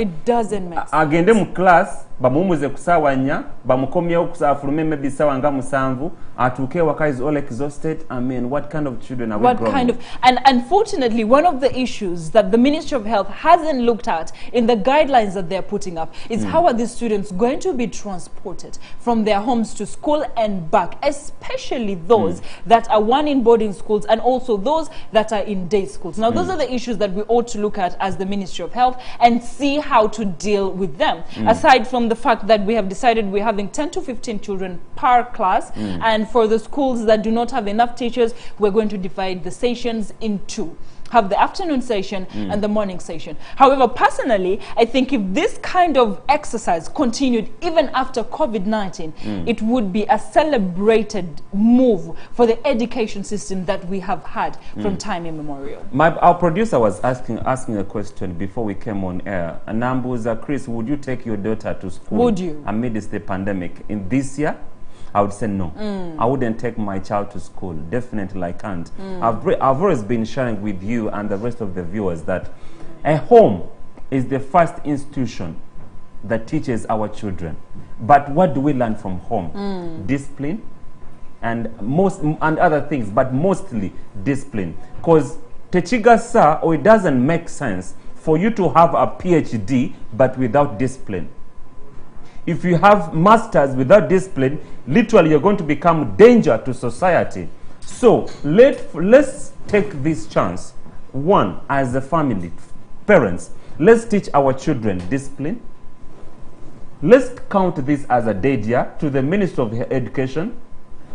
Speaker 2: agende mu class bamuwumuze ku saawa 4 bamukomyewo ku saawa fulume maybe saawa nga 7 atuuke ewaka is all exhausted. I mean, what kind of children are we growing?
Speaker 3: And unfortunately, one of the issues that the Ministry of Health hasn't looked at in the guidelines that they're putting up is how are these students going to be transported from their homes to school and back, especially those that are in boarding schools and also those that are in day schools. Now, those are the issues that we ought to look at as the Ministry of Health and see how to deal with them. Aside from the fact that we have decided we're having 10 to 15 children per class, and for the schools that do not have enough teachers, we're going to divide the sessions in two. Have the afternoon session and the morning session. However, personally, I think if this kind of exercise continued even after COVID-19, it would be a celebrated move for the education system that we have had from time immemorial.
Speaker 2: Our producer was asking a question before we came on air. Nambuza, Chris, would you take your daughter to school?
Speaker 3: Would you?
Speaker 2: Amidst the pandemic in this year? I would say no. I wouldn't take my child to school. Definitely I can't. I've always been sharing with you and the rest of the viewers that a home is the first institution that teaches our children. But what do we learn from home? Discipline and other things, but mostly discipline. Because techigasa, or it doesn't make sense for you to have a PhD but without discipline. If you have masters without discipline, literally you're going to become danger to society. So let's take this chance. One, as a family, parents, let's teach our children discipline. Let's count this as a dead year to the Minister of Education,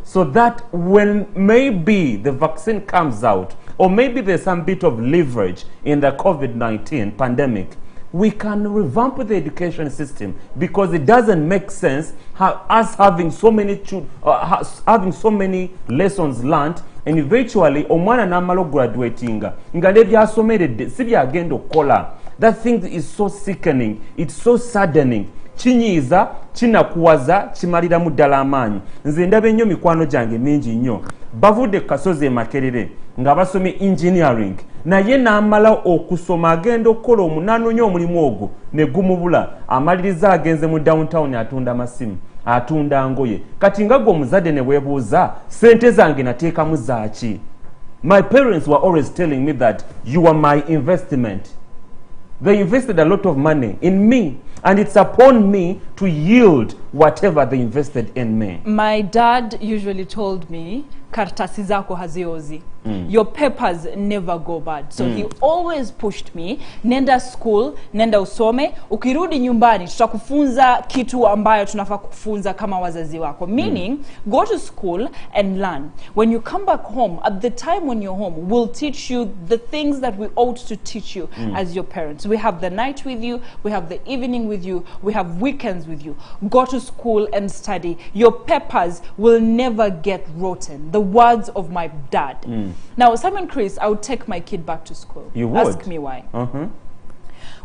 Speaker 2: so that when maybe the vaccine comes out, or maybe there's some bit of leverage in the COVID-19 pandemic, we can revamp the education system, because it doesn't make sense us having so many lessons learned, and eventually omwana namalo graduatinga ngale byasomeredde si byagenda okukola. That thing is so sickening, it's so saddening. Kinyiiza, kinakuwaza, kimaliramu ddala amaanyi. Nze ndaba ennyo mikwano gyange mingi nnyo bavudde kasozi Makerere nga basomye engineering, naye n'amala okusoma agenda okukola omunanonya omulimu ogwo ne gumubula, amaliriza agenze mu downtown atunda masimu, atunda ngoye. Kati nga gwe omuzadde ne weebuuza sente zange nateekamu zaaki? My parents were always telling me that you are my investment. They invested a lot of money in me, and it's upon me to yield whatever they invested in me.
Speaker 3: My dad usually told me, karatasi zako haziozi. Your papers never go bad. So he always pushed me, nenda school, nenda usome, ukirudi nyumbani, tutakufunza kitu ambayo tunafaa kufunza kama wazazi wako. Meaning, go to school and learn. When you come back home, at the time when you're home, we'll teach you the things that we ought to teach you as your parents. We have the night with you, we have the evening with you, we have weekends with you. Go to school and study. Your papers will never get rotten. The words of my dad. Now, Simon Chris, I would take my kid back to school.
Speaker 2: You would?
Speaker 3: Ask me why.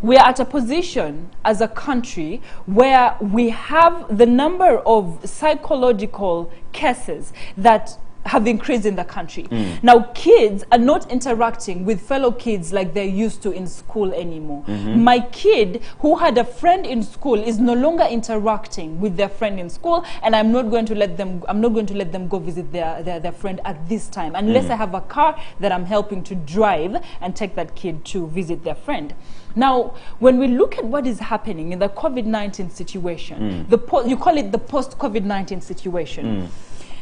Speaker 3: We are at a position as a country where we have the number of psychological cases that have increased in the country. Now, kids are not interacting with fellow kids like they're used to in school anymore. My kid, who had a friend in school, is no longer interacting with their friend in school, and I'm not going to let them go visit their friend at this time, unless I have a car that I'm helping to drive and take that kid to visit their friend. Now, when we look at what is happening in the COVID-19 situation, you call it the post-COVID-19 situation,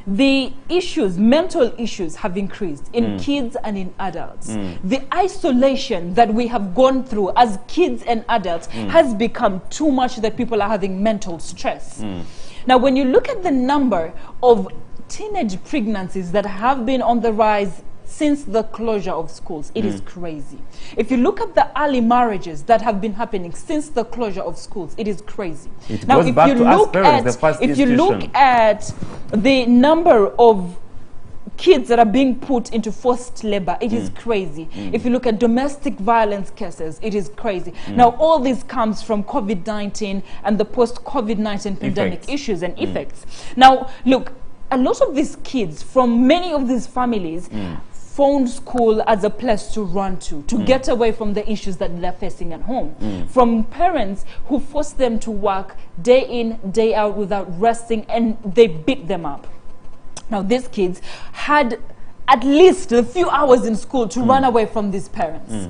Speaker 3: the issues, mental issues, have increased in kids and in adults. The isolation that we have gone through as kids and adults has become too much that people are having mental stress. Now, when you look at the number of teenage pregnancies that have been on the rise since the closure of schools, it is crazy. If you look at the early marriages that have been happening since the closure of schools, it is crazy. Now, if you look at the number of kids that are being put into forced labor, it is crazy. If you look at domestic violence cases, it is crazy. Now, all this comes from COVID-19 and the post-COVID-19 pandemic issues and effects. Now, look, a lot of these kids from many of these families found school as a place to run to get away from the issues that they're facing at home. From parents who forced them to work day in, day out without resting, and they beat them up. Now, these kids had at least a few hours in school to run away from these parents.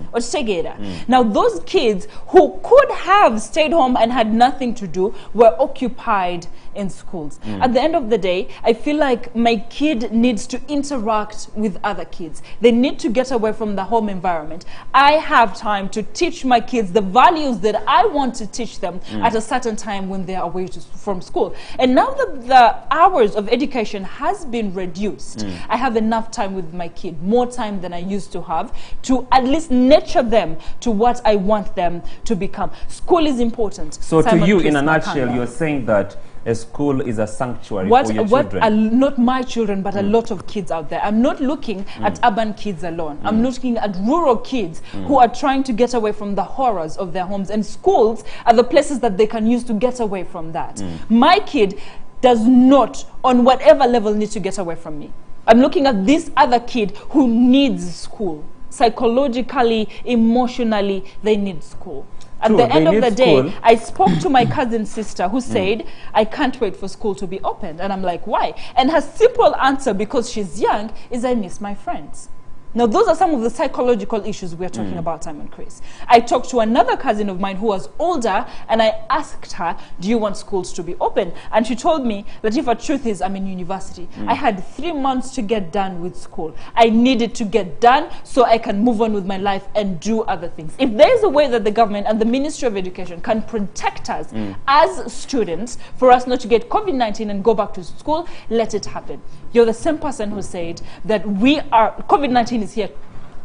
Speaker 3: Now, those kids who could have stayed home and had nothing to do were occupied in schools. At the end of the day, I feel like my kid needs to interact with other kids. They need to get away from the home environment. I have time to teach my kids the values that I want to teach them at a certain time when they are away from school. And now that the hours of education has been reduced, I have enough time with my kid, more time than I used to have, to at least nurture them to what I want them to become. School is important.
Speaker 2: So
Speaker 3: Simon
Speaker 2: to you,
Speaker 3: Chris
Speaker 2: in a nutshell,
Speaker 3: Makanga.
Speaker 2: you're saying that a school is a sanctuary for your children.
Speaker 3: Not my children, but a lot of kids out there. I'm not looking at urban kids alone. I'm looking at rural kids who are trying to get away from the horrors of their homes. And schools are the places that they can use to get away from that. My kid does not, on whatever level, need to get away from me. I'm looking at this other kid who needs school. Psychologically, emotionally, they need school. At the end of the day, I spoke to my cousin's sister who said, I can't wait for school to be opened. And I'm like, why? And her simple answer, because she's young, is I miss my friends. Now, those are some of the psychological issues we're talking about, Simon Chris. I talked to another cousin of mine who was older, and I asked her, do you want schools to be open? And she told me, Latifa, truth is, I'm in university. I had 3 months to get done with school. I needed to get done so I can move on with my life and do other things. If there is a way that the government and the Ministry of Education can protect us as students for us not to get COVID-19 and go back to school, let it happen. You're the same person who said that COVID-19 is here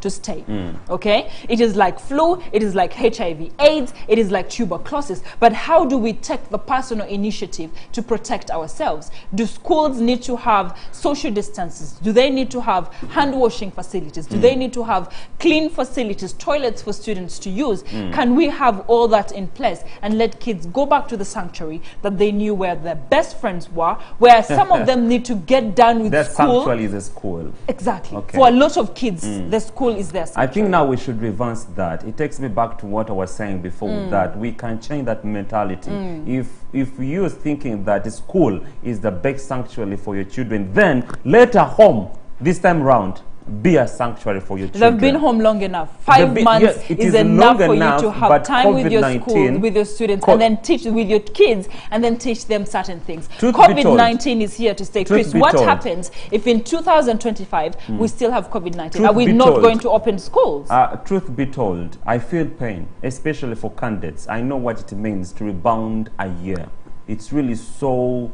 Speaker 3: to stay, okay? It is like flu, it is like HIV, AIDS, it is like tuberculosis. But how do we take the personal initiative to protect ourselves? Do schools need to have social distances? Do they need to have hand washing facilities? Do they need to have clean facilities, toilets for students to use? Can we have all that in place and let kids go back to the sanctuary that they knew where their best friends were, where some of them need to get done with
Speaker 2: that
Speaker 3: school?
Speaker 2: That sanctuary is a school.
Speaker 3: Exactly.
Speaker 2: Okay.
Speaker 3: For a lot of kids, the school is their sanctuary.
Speaker 2: I think now we should reverse that. It takes me back to what I was saying before, that we can change that mentality. If you're thinking that school is the best sanctuary for your children, then let a home this time round be a sanctuary for your children.
Speaker 3: They've been home long enough. 5 months is enough for you to have time with your school, with your students, and then teach with your kids, and then teach them certain things. COVID-19 is here to stay. Chris, what happens if in 2025 we still have COVID-19? Are we not going to open schools?
Speaker 2: Truth be told, I feel pain, especially for candidates. I know what it means to rebound a year. It's really so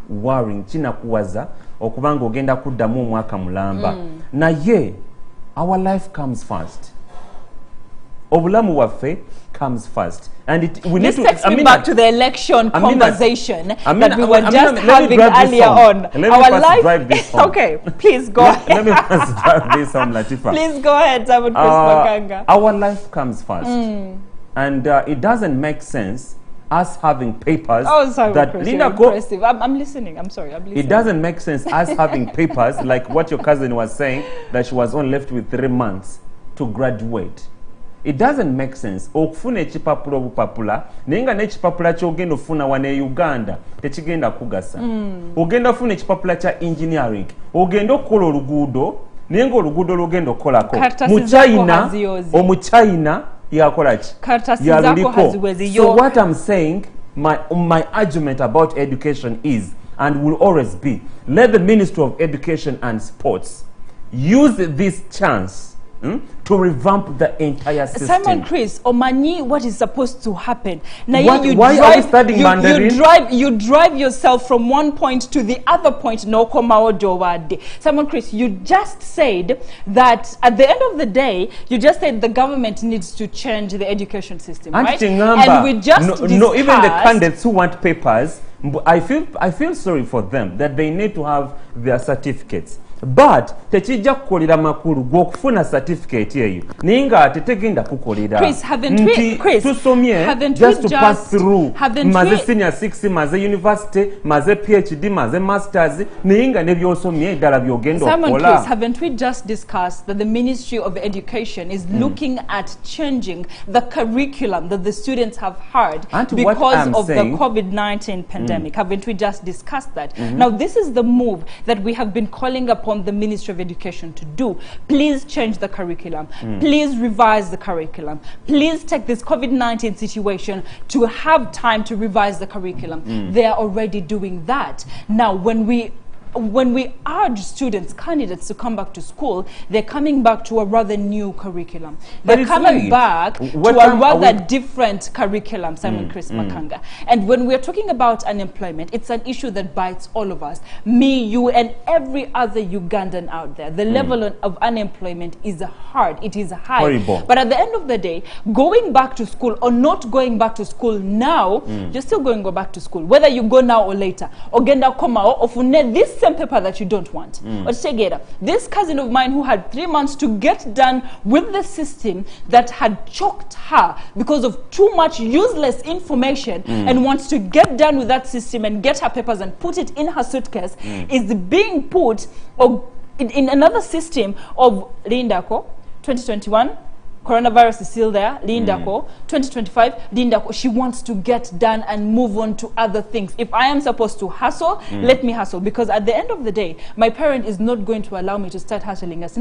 Speaker 2: worrying. Chinakuwaza okubanga ogenda kuddamu omwaka mulamba. Naye our life comes first. Obulamu waffe comes first. And we need to
Speaker 3: takes me back to the election conversation that we were just having earlier on.
Speaker 2: Our life.
Speaker 3: Okay, please go ahead.
Speaker 2: Let me first drive this home, Latifa.
Speaker 3: Please go ahead, Simon Chris Makanga.
Speaker 2: Our life comes first. And it doesn't make sense us having papers.
Speaker 3: Oh, sorry,
Speaker 2: that
Speaker 3: Chris,
Speaker 2: Linda
Speaker 3: impressive. I'm listening. I'm sorry. I'm listening.
Speaker 2: It doesn't make sense us having papers like what your cousin was saying, that she was only left with 3 months to graduate. It doesn't make sense. Okufuna ekipapula obupapula nenga n'ekipapula ky'ogenda ofuna wane Uganda tekigenda kugasa. Ogenda ofuna ekipapula kya engineering, ogenda okukola oluguudo naye ng'oluguudo lw'ogenda okukolako mu China, Omuchina yakola ki? Yaluliko. So what I'm saying, my argument about education is, and will always be, let the Ministry of Education and Sports use this chance to revamp the entire system.
Speaker 3: Simon Chris, Omani, what is supposed to happen? Now
Speaker 2: why are we studying Mandarin?
Speaker 3: You drive yourself from one point to the other point. No komao jowade. Simon Chris, you just said that at the end of the day, you just said the government needs to change the education system, right? And we just
Speaker 2: no, even the candidates who want papers, I feel sorry for them that they need to have their certificates. But tekijja kukolera makulu gw'okufuna certificate eyo ninga tetegenda kukolera.
Speaker 3: Chris, haven't
Speaker 2: just to pass through maze senior 6 maze university maze PhD maze masters ninga nebyosomye ddala byogenda okukola.
Speaker 3: Simon Chris, haven't we just discussed that the Ministry of Education is looking at changing the curriculum that the students have heard because of the COVID-19 pandemic? Haven't we just discussed that? Now this is the move that we have been calling upon upon the Ministry of Education to do. Please change the curriculum. Please revise the curriculum. Please take this COVID-19 situation to have time to revise the curriculum. They are already doing that. Now, when we urge students, candidates to come back to school, they're coming back to a rather new curriculum. They're coming back to a rather different curriculum, Simon Chris Makanga. And when we're talking about unemployment, it's an issue that bites all of us. Me, you, and every other Ugandan out there. The level of unemployment is hard. It is high.
Speaker 2: Horrible.
Speaker 3: But at the end of the day, going back to school or not going back to school now, you're still going to go back to school. Whether you go now or later. Ogenda koma o ofune this same paper that you don't want. This cousin of mine who had 3 months to get done with the system that had choked her because of too much useless information and wants to get done with that system and get her papers and put it in her suitcase is being put in another system of Lindako 2021. Coronavirus is still there, Lindako, 2025, Lindako. She wants to get done and move on to other things. If I am supposed to hustle, let me hustle. Because at the end of the day, my parent is not going to allow me to start hustling. So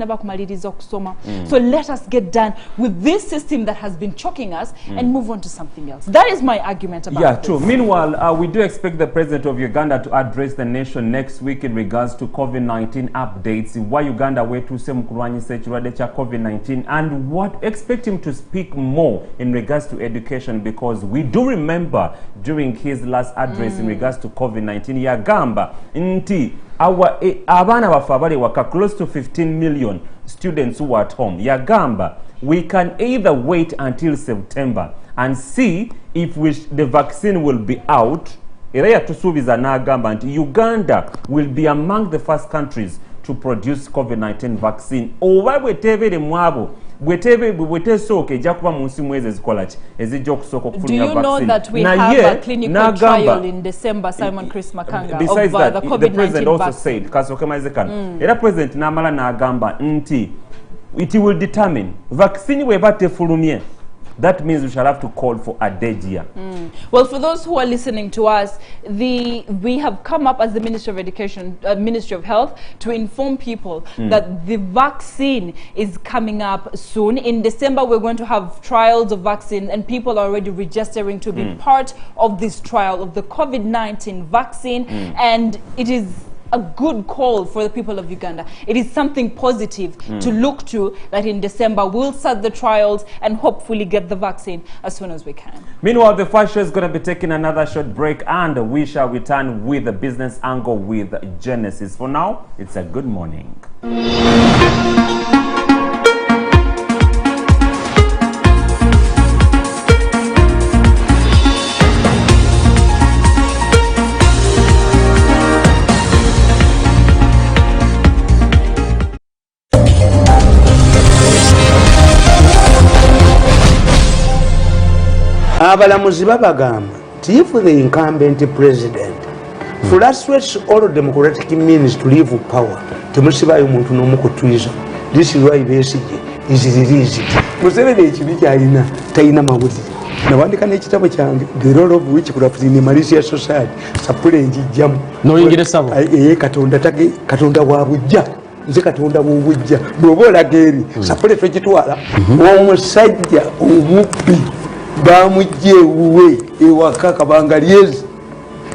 Speaker 3: let us get done with this system that has been choking us and move on to something else. That is my argument about this.
Speaker 2: True. Meanwhile, we do expect the president of Uganda to address the nation next week in regards to COVID-19 updates. Why Uganda way to say COVID-19 and what expect him to speak more in regards to education, because we do remember during his last address in regards to COVID-19 yagamba nti abana bafabale waka close to 15 million students who are at home. Yagamba we can either wait until September and see if the vaccine will be out. Era tusubiza nagamba nti Uganda will be among the first countries to produce COVID-19 vaccine. Oba bwetebere mwabo do you know
Speaker 3: that we have a clinical trial in December, Simon Chris Makanga?
Speaker 2: Besides that,
Speaker 3: the COVID-19
Speaker 2: the president also
Speaker 3: vaccine.
Speaker 2: said, Era President Namala Nagamba, nti, it will determine vaccine webate fulumie. That means we shall have to call for a dead year.
Speaker 3: Well, for those who are listening to us, we have come up as the Ministry of Education, Ministry of Health, to inform people that the vaccine is coming up soon. In December, we're going to have trials of vaccine, and people are already registering to be part of this trial of the COVID-19 vaccine, and it is a good call for the people of Uganda. It is something positive to look to, that in December we'll start the trials and hopefully get the vaccine as soon as we can.
Speaker 2: Meanwhile, the first show is going to be taking another short break, and we shall return with the business angle with Genesis. For now, it's a good morning.
Speaker 10: Abalamuzi babagamba nti if the incumbent president frustrates all democratic means to leave power, temusibayo muntu n'omu kutwiza. This is why Besigye is released. Museveni ekibi kyalina talina mawulire. Nawandika n'ekitabo kyange the role of which could have in Malaysia society sapule njijjamu
Speaker 19: noyingire sabo
Speaker 10: katonda wa bujja nze katonda bw'obujja bw'oba olaga eri sapule twegitwala omusajja omubbi bamujje ewuwe ewaka kabanga lyezi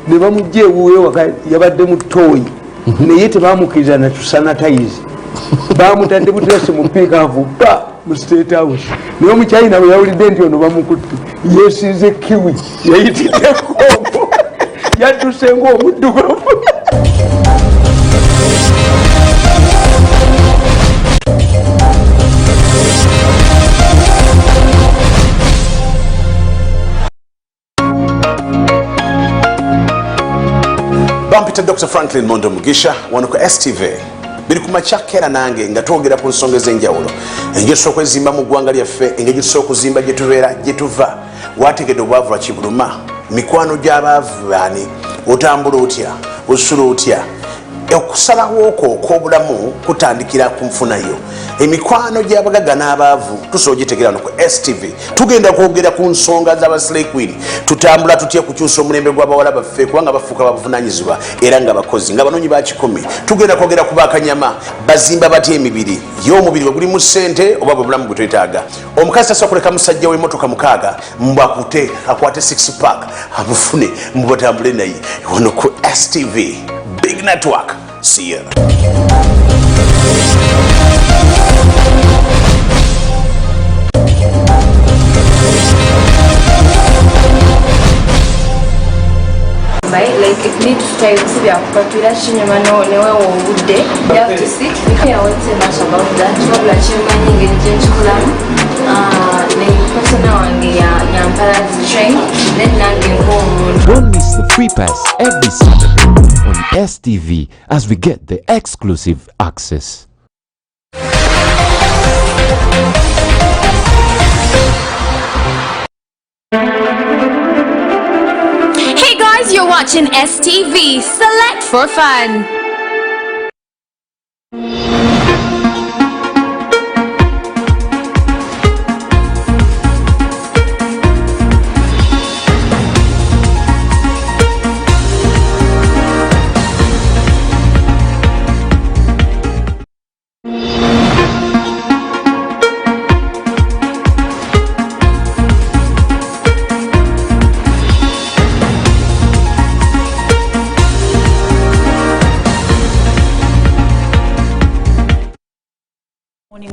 Speaker 10: ne bamujje ewuwe ewaka yabadde mu ttooyi naye tebamukiriza na tusanitize bamutadde butresi mu piikaavu mu State House naye omukyayina bwe yawulidde nti ono bamukutte yeesize kiwi yayitiddeko yadduse ng'omuddugavu.
Speaker 9: Bampita Dr. Franklin Mondo Mugisha wano ku STV biri ku makyakera nange nga twogera ku nsonga ez'enjawulo engeri tusobola okwezimba mu ggwanga lyaffe, engeri tusobola okuzimba gye tubeera gye tuva. Wategedde obwavu lwa kibuluma, mikwano gy'abaavu baani, otambula otya, osula otya. okusalawo okwo okw'obulamu kutandikira ku nfunayo. Emikwano gy'abagagga n'abaavu tusobola ogitegeera no ku STV. Tugenda kwogera ku nsonga z'abaslay queen. Tutambula tutya kukyusa omulembe gw'abawala baffe kubanga bafuuka babuvunaanyizibwa era nga bakozi nga banoonyi ba kikumi. Tugenda kwogera ku bakanyama bazimba batya emibiri y'omubiri bwe gulimu ssente oba bwe bulamu bwe twetaaga. Omukazi tasobola kuleka musajja w'emmotoka mukaaga mbakute akwate 6 pack amufune mubatambule naye wano ku STV Big Network. See ya.
Speaker 12: Like if need to try to be a particular shinyama no newe obudde you have to sit. I won't say much about that. Wabula chimanyi ngeri gyenkikolamo ne persona wange yampala train then nange ng'omuntu.
Speaker 13: Don't miss the free pass every Saturday on STV as we get the exclusive access.
Speaker 8: Hey guys, you're watching STV. Select for fun.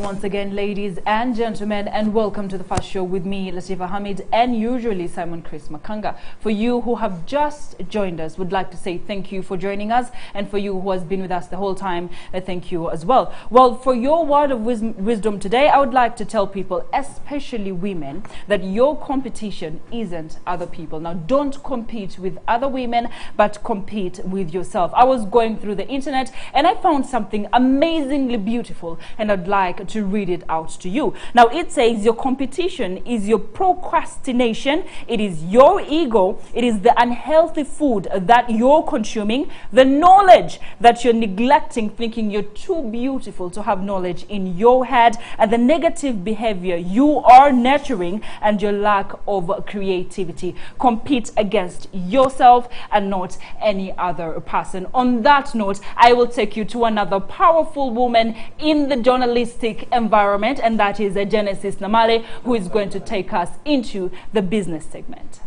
Speaker 3: Once again, ladies and gentlemen, and welcome to the first show with me, Latifa, Hamid, and usually Simon Chris Makanga. For you who have just joined us, would like to say thank you for joining us, and for you who has been with us the whole time, thank you as well. Well, for your word of wisdom today, I would like to tell people, especially women, that your competition isn't other people. Now, don't compete with other women, but compete with yourself. I was going through the internet and I found something amazingly beautiful, and I'd like to read it out to you. Now it says your competition is your procrastination, it is your ego, it is the unhealthy food that you're consuming, the knowledge that you're neglecting, thinking you're too beautiful to have knowledge in your head, and the negative behavior you are nurturing, and your lack of creativity. Compete against yourself and not any other person. On that note, I will take you to another powerful woman in the journalistic environment, and that is Genesis Namale, who is going to take us into the business segment.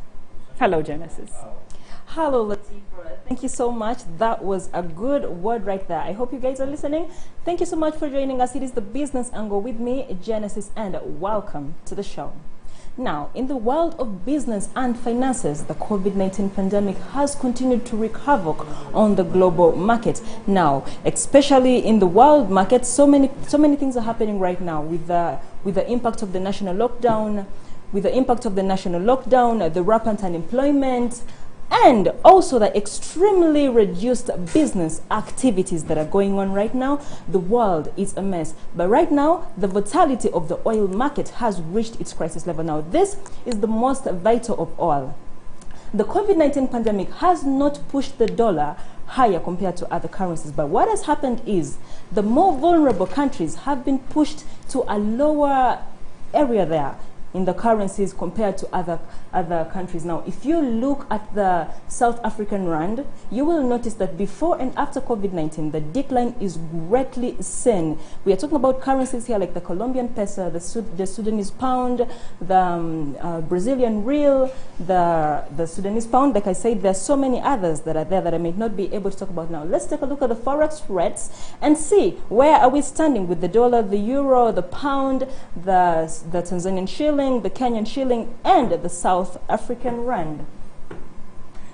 Speaker 3: Hello, Genesis.
Speaker 19: Hello, Latifa. Thank you so much. That was a good word right there. I hope you guys are listening. Thank you so much for joining us. It is the business angle with me, Genesis, and welcome to the show. Now, in the world of business and finances, the COVID-19 pandemic has continued to wreak havoc on the global market. Now, especially in the world market, so many things are happening right now with the impact of the national lockdown, the rampant unemployment, and also the extremely reduced business activities that are going on right now. The world is a mess. But right now, the volatility of the oil market has reached its crisis level. Now, this is the most vital of all. The COVID-19 pandemic has not pushed the dollar higher compared to other currencies. But what has happened is the more vulnerable countries have been pushed to a lower area there in the currencies compared to other countries. Now, if you look at the South African rand, you will notice that before and after COVID-19, the decline is greatly seen. We are talking about currencies here like the Colombian peso, the Sudanese pound, the Brazilian real, the Sudanese pound. Like I said, there are so many others that are there that I may not be able to talk about now. Let's take a look at the forex rates and see where are we standing with the dollar, the euro, the pound, the Tanzanian shilling, the Kenyan shilling, and the South African rand.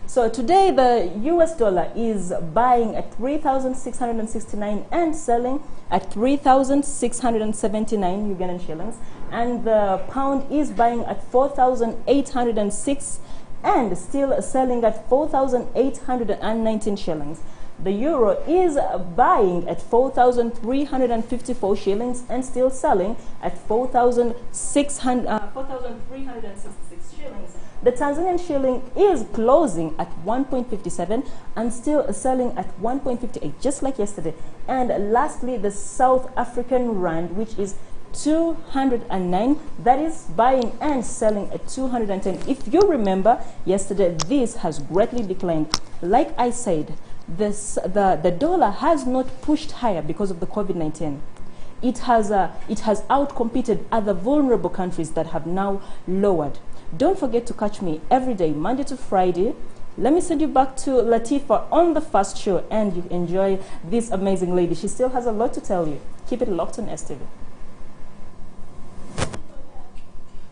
Speaker 19: So today the US dollar is buying at 3,669 and selling at 3,679 Ugandan shillings, and the pound is buying at 4,806 and still selling at 4,819 shillings. The euro is buying at 4,354 shillings and still selling at 4,366 shillings. The Tanzanian shilling is closing at 1.57 and still selling at 1.58, just like yesterday. And lastly, the South African rand, which is 209, that is buying and selling at 210. If you remember, yesterday this has greatly declined. Like I said, the dollar has not pushed higher because of the COVID-19. It has outcompeted other vulnerable countries that have now lowered. Don't forget to catch me every day, Monday to Friday. Let me send you back to Latifa on the first show, and you enjoy this amazing lady. She still has a lot to tell you. Keep it locked on STV.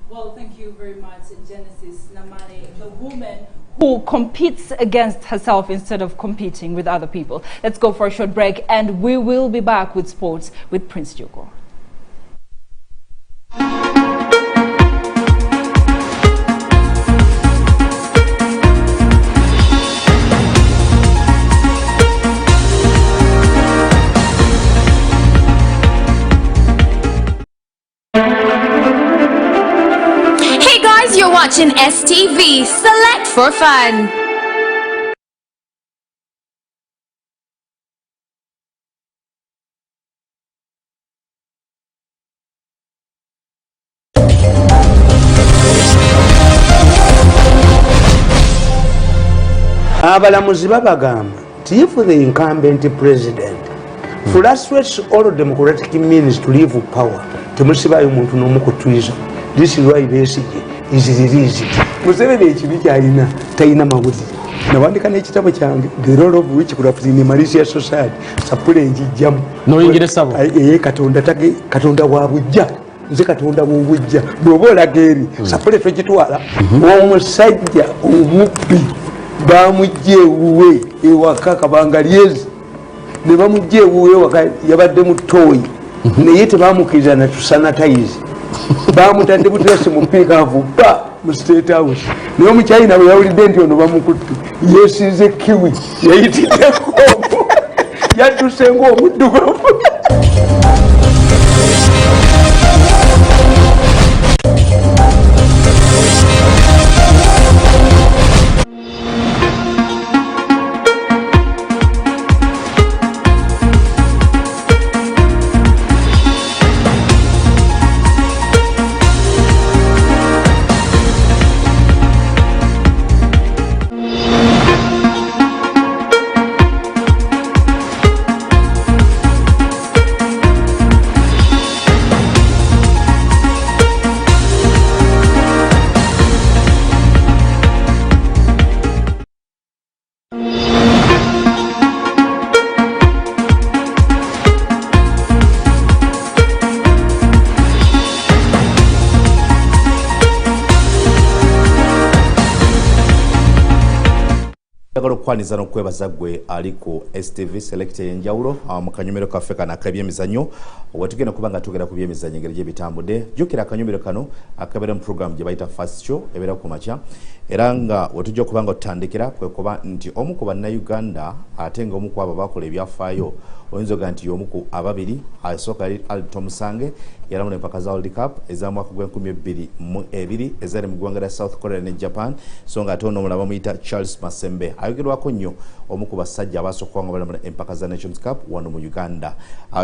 Speaker 3: Well, thank you very much, Genesis Namane, the woman who competes against herself instead of competing with other people. Let's go for a short break, and we will be back with sports with Prince Joko.
Speaker 8: You're watching STV, select for fun.
Speaker 10: Abalamuzi babagamba nti if the incumbent president frustrates all democratic means to leave power, temusibayo muntu n'omu kutwiza. This is why Besigye is released. Museveni ekibi kyalina talina mawulire. Nawandika n'ekitabo kyange, the role of which could have been a malicious society. Sapule njijjamu. Noyingire sabo. Katonda wa bujja. Nze Katonda w'obujja. Bw'oba olaga eri, sapule twegitwala. Omusajja omubbi bamujja ewuwe ewaka kabanga lyezi. Ne bamujja ewuwe ewaka yabadde mu ttooyi. Naye tebamukkiriza na tusanitize. Bamutadde butese mu piikaavu ba mu State House. Naye omukyayina bwe yawulidde nti ono bamukutte yeesize kiwi yayitiddeko yadduse ng'omuddugavu.
Speaker 21: Kwaniza n'okwebaza gwe ali ku STV select enjawulo mu kanyumiro kaffe kana akabyemizanyo wetugenda kuba nga tugera ku byemizanyo engeri gyebitambudde. Jjukira akanyumiro kano akabeera mu program gye bayita first show ebeera ku makya era nga wetujja okuba nga tutandikira kwe kuba nti omu ku bannayuganda ate nga omu ku abo bakola ebyafaayo oyinza oga nti omu ku ababiri asooka yali Alto Musange yalamula empaka za World Cup ez'amwaka gw'2022 ezali mu ggwanga lya South Korea ne Japan so nga ate ono omulala bamuyita Charles Masembe ayogerwako nnyo omu ku basajja abaasooka nga balamula empaka za Nations Cup wano mu Uganda.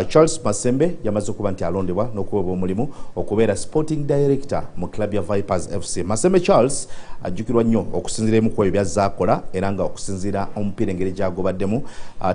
Speaker 21: Charles Masembe yamaze okuba nti alondebwa n'okuweebwa omulimu okubeera sporting director mu club ya Vipers FC. Masembe Charles ajjukirwa nnyo okusinziira emu ku ebyo by'azaakola era nga okusinziira omupiira engeri gy'agobaddemu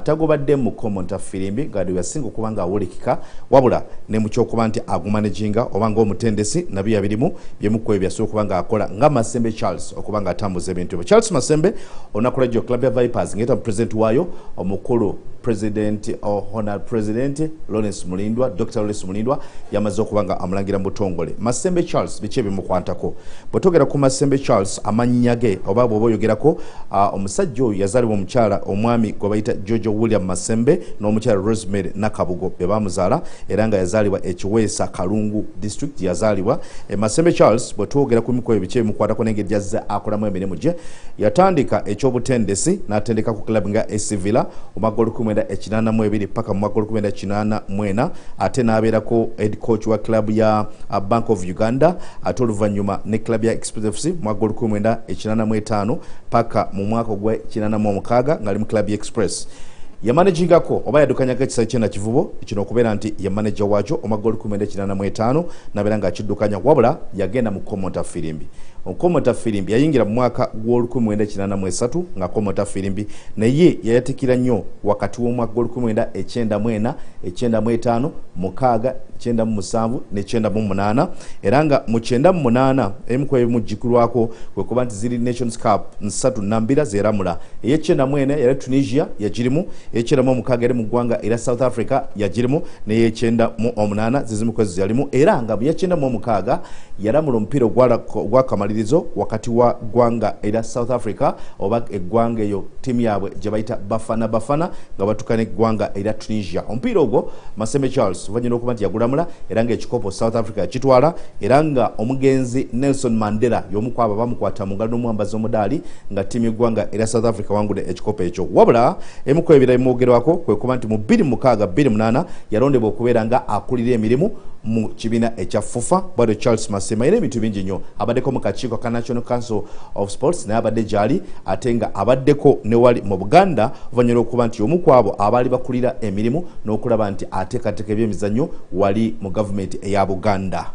Speaker 21: tagobadde mu komenta firimbi ng'adi yasinga okuba nga awulikika wabula ne mu ky'okuba nti agumanaginga oba ng'omutendesi nabyo yabirimu byemu ku ebyo yasobola okuba nga akola nga Masembe Charles okuba nga atambuza ebintu ebyo. Charles Masembe olunaku lw'ejjo club ya Vipers ng'eta mu president waayo omukulu President Honorable President Lawrence Mulindwa, Dr. Lawrence Mulindwa yamaze okuba nga amulangira mu butongole. Masembe Charles biki ebimukwatako? Bw'otwogera ku Masembe Charles amannya ge oba bw'oba oyogerako omusajja oyo yazaalibwa omukyala omwami gwe bayita Jojo William Masembe n'omukyala Rosemary Nakabugo be baamuzaala era nga yazaalibwa ekiweesa Kalungu district yazaalibwa. Masembe Charles bwe twogera ku mikoyo bice mukwatako n'engeri gy'azze akolamu emirimu gye yatandika eky'obutendesi n'atendeka ku club nga AC Villa omwaka 1982 paka mu mwaka 1984 ate n'abeerako head coach wa club ya Bank of Uganda ate oluvannyuma ne club ya Express FC mu mwaka 1985 paka mu mwaka gwa 1986 ng'ali mu club ya Express. Yamanagingako oba yadukanyako ekisa kyena kivubo kino okubeera nti ye manager wakyo omwaka 1985 nabeera ng'akiddukanya wabula yagenda mu Komota Firimbi. Komota Firimbi yayingira mu mwaka gw'1983 nga Komota Firimbi naye yayatikira nnyo wakati w'omwaka gw'1994 95 mukaaga 97 ne 98 era nga mu 98 emu ku ebimujjukirwako kwe kuba nti ziri Nations Cup 3-2 zeeramula eye-94 yali Tunisia yagirimu eye-96 mukaaga yali mu ggwanga era South Africa yagirimu n'eye-98 zizimu kwezi yalimu era nga mu ye-96 yaramula omupiira gw'akamalirizo wakati wa ggwanga era South Africa oba eggwanga eyo timu yaabwe gye bayita Bafana nga batukana eggwanga era Tunisia. Omupiira ogwo Masembe Charles oluvannyuma okuba nti yagulamula era nga ekikopo South Africa kitwala era nga omugenzi Nelson Mandela y'omu ku abo bamukwata mu ngalo n'omuwambazi omudaali nga ttiimu y'eggwanga era South Africa wangudde ekikopo ekyo. Wabula emu ku ebirala bimwogerwako kwe kuba nti mu 2006-2008 yalondebwa okubeera nga akulira emirimu mu kibiina ekya FUFA bwado Charles Masema era ebintu bingi nnyo abaddeko mu kakiiko ka National Council of Sports naye abadde gyali ate nga abaddeko ne wali mu Buganda oluvannyuma okuba nti omu ku abo abaali bakulira emirimu n'okulaba nti ateekateeka ebyemizannyo wali mu gavumenti eya Buganda.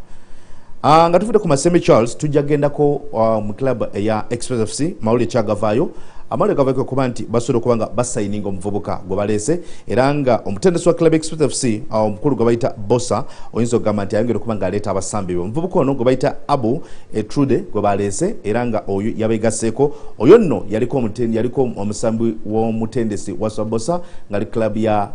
Speaker 21: Nga tuvudde ku Masembe Charles tujja gendako mu club eya Express FC mawulire kyagavaayo amale gavako kuba nti basobola okuba nga basayininga omuvubuka gwe baleese era nga omutendesi wa club Express FC omukulu gwe bayita Bossa oyinza okugamba nti ayongera okuba nga aleeta abasambi be omuvubuka ono gwe bayita Abu Etrude gwe baleese era nga oyo yabeegaseeko oyo nno yaliko omusambi w'omutendesi Wasa Bossa ng'ali club ya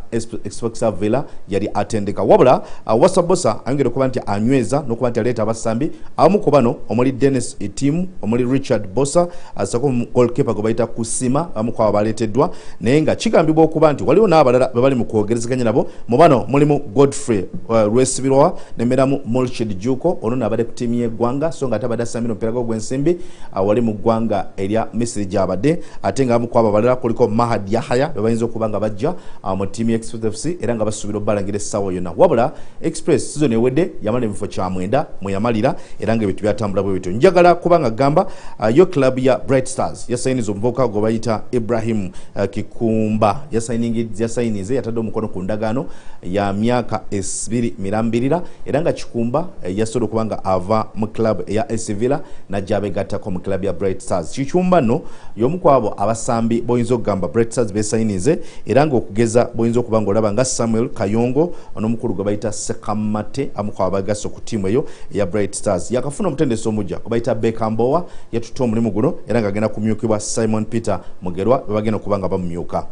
Speaker 21: Express Villa yali atendeka wabula Wasa Bossa ayongera okuba nti anyweza n'okuba nti aleeta abasambi abamu ku bano omuli Dennis Etimu omuli Richard Bossa asako goalkeeper gwe bayita kusima amukwaba baleteddwa naye nga kigambibwa okuba nti waliwo n'abalala bali mu kwogerezeganya nabo mu bano mulimu Godfrey Lwesibirwa nemeramu Molchid Juko ono n'abadde ku ttiimu y'eggwanga so nga atabadde asambira omupiira gw'ensimbi wali mu ggwanga erya Misiri gy'abadde ate nga amukwaba abalala kuliko Mahad Yahya be bayinza okuba nga bajja mu ttiimu y'Express FC era nga basuubira obbalangira essaawa yonna wabula Express season ewedde yamala emifo kyamwenda mwe yamalira era nga ebintu byatambula bwe bityo njagala kuba nga gamba yo club ya Bright Stars yasayiniza omuvubuka gwe bayita Ibrahim Kikumba yasayinize yatadde omukono ku ndagaano ya myaka 2 mirambirira era nga Kikumba yasobola okuba nga ava mu club ya AC Villa najja abegattako mu club ya Bright Stars. Kikumba no y'omu ku abo abasambi boyinza okugamba Bright Stars besayinize era nga okugeza boyinza okuba nga olaba nga Samuel Kayongo n'omukulu gwe bayita Sekamate amukwaba abagaso ku ttiimu eyo ya Bright Stars yakafuna omutendesi omujja gwe bayita Bekambowa yatuta omulimu guno era nga agenda kumyukibwa Simon Peter Mugerwa bagenda kubanga bamumyuka.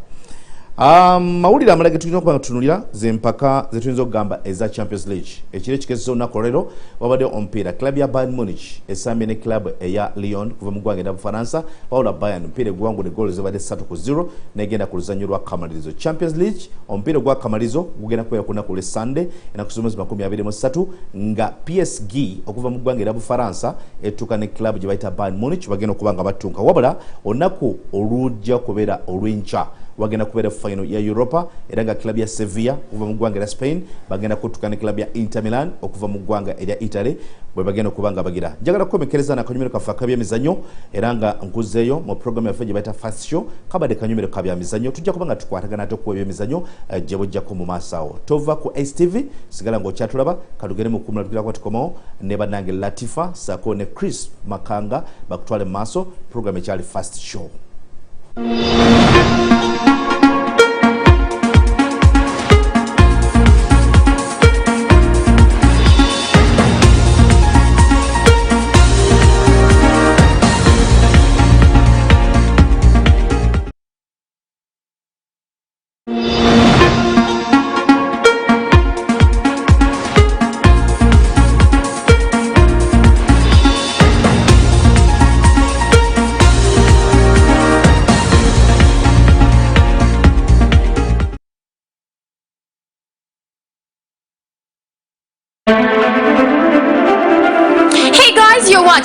Speaker 21: Mawulire amalala getulina okuba nga tutunulira zempaka zetuyinza okugamba eza Champions League ekiro ekigezesa olunaku olwaleero wabadde omupiira club ya Bayern Munich esambye ne club eya Lyon kuva mu ggwanga erya Bufaransa wabula Bayern omupiira egwangudde goolo zibadde 3-0 negenda ku luzanyo lwa kamalirizo. Champions League omupiira gwa kamalirizo gugenda kubeera ku lunaku lwe Sunday enaku z'omwezi 23 nga PSG okuva mu ggwanga erya Bufaransa etuuka ne club gye bayita Bayern Munich bagenda okuba nga batunka wabula olunaku olujja kubeera olw'enkya wagenda kubeera final ya Europa era nga club ya Sevilla okuva mu ggwanga erya Spain bagenda kutuka ne club ya Inter Milan okuva mu ggwanga erya Italy bwe bagenda okuba nga bagira. Njagala kukomekereza n'akanyumiro kaffe akabyemizannyo era nga nkuzeeyo mu program yaffe gye bayita Fast Show kabadde kanyumiro kabyamizannyo tujja kuba nga tukwatagana ate ku ebyemizannyo gye bujjako mu maaso awo. Tova ku STV sigala ng'okyatulaba katugere mu kumula tukirako tukomawo ne bannange Latifa saako ne Chris Makanga bakutwale mu maaso program ekyali Fast Show.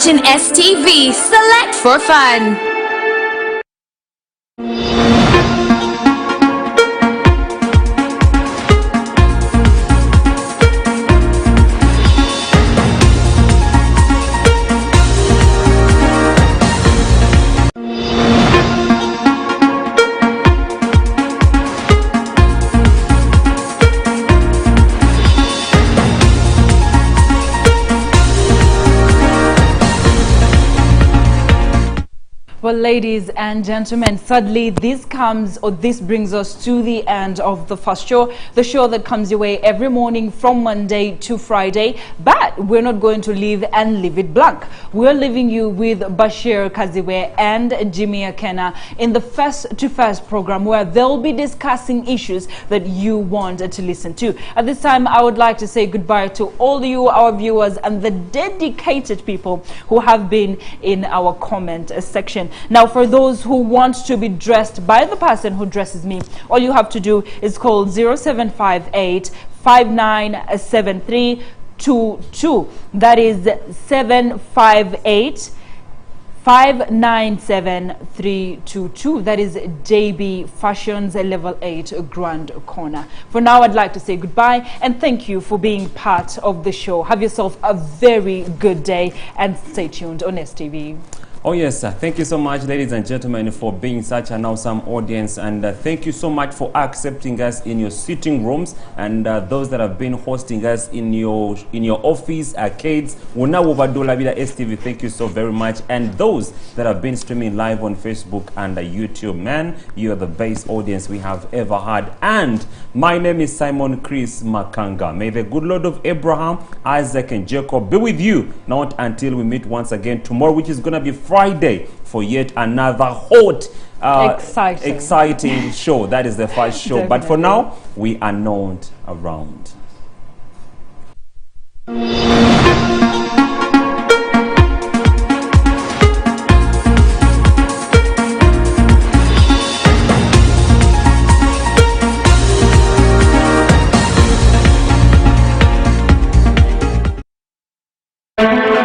Speaker 8: watching STV. Select for fun.
Speaker 3: Well, ladies and gentlemen, sadly, this brings us to the end of the first show, the show that comes your way every morning from Monday to Friday. But we're not going to leave it blank. We're leaving you with Bashir Kaziwe and Jimmy Akena in the First to First program, where they'll be discussing issues that you want to listen to. At this time, I would like to say goodbye to all you, our viewers, and the dedicated people who have been in our comment section. Now, for those who want to be dressed by the person who dresses me, all you have to do is call 0758 597322. That is 758 597322. That is JB Fashions Level 8 Grand Corner. For now, I'd like to say goodbye and thank you for being part of the show. Have yourself a very good day and stay tuned on STV.
Speaker 2: Oh yes, thank you so much, ladies and gentlemen, for being such an awesome audience, and thank you so much for accepting us in your sitting rooms, and those that have been hosting us in your office arcades. STV, thank you so very much, and those that have been streaming live on Facebook and YouTube. Man, you are the best audience we have ever had. And my name is Simon Chris Makanga. May the good Lord of Abraham, Isaac, and Jacob be with you, not until we meet once again tomorrow, which is going to be Friday, for yet another hot, exciting show. That is the first show. Definitely. But for now, we are not around.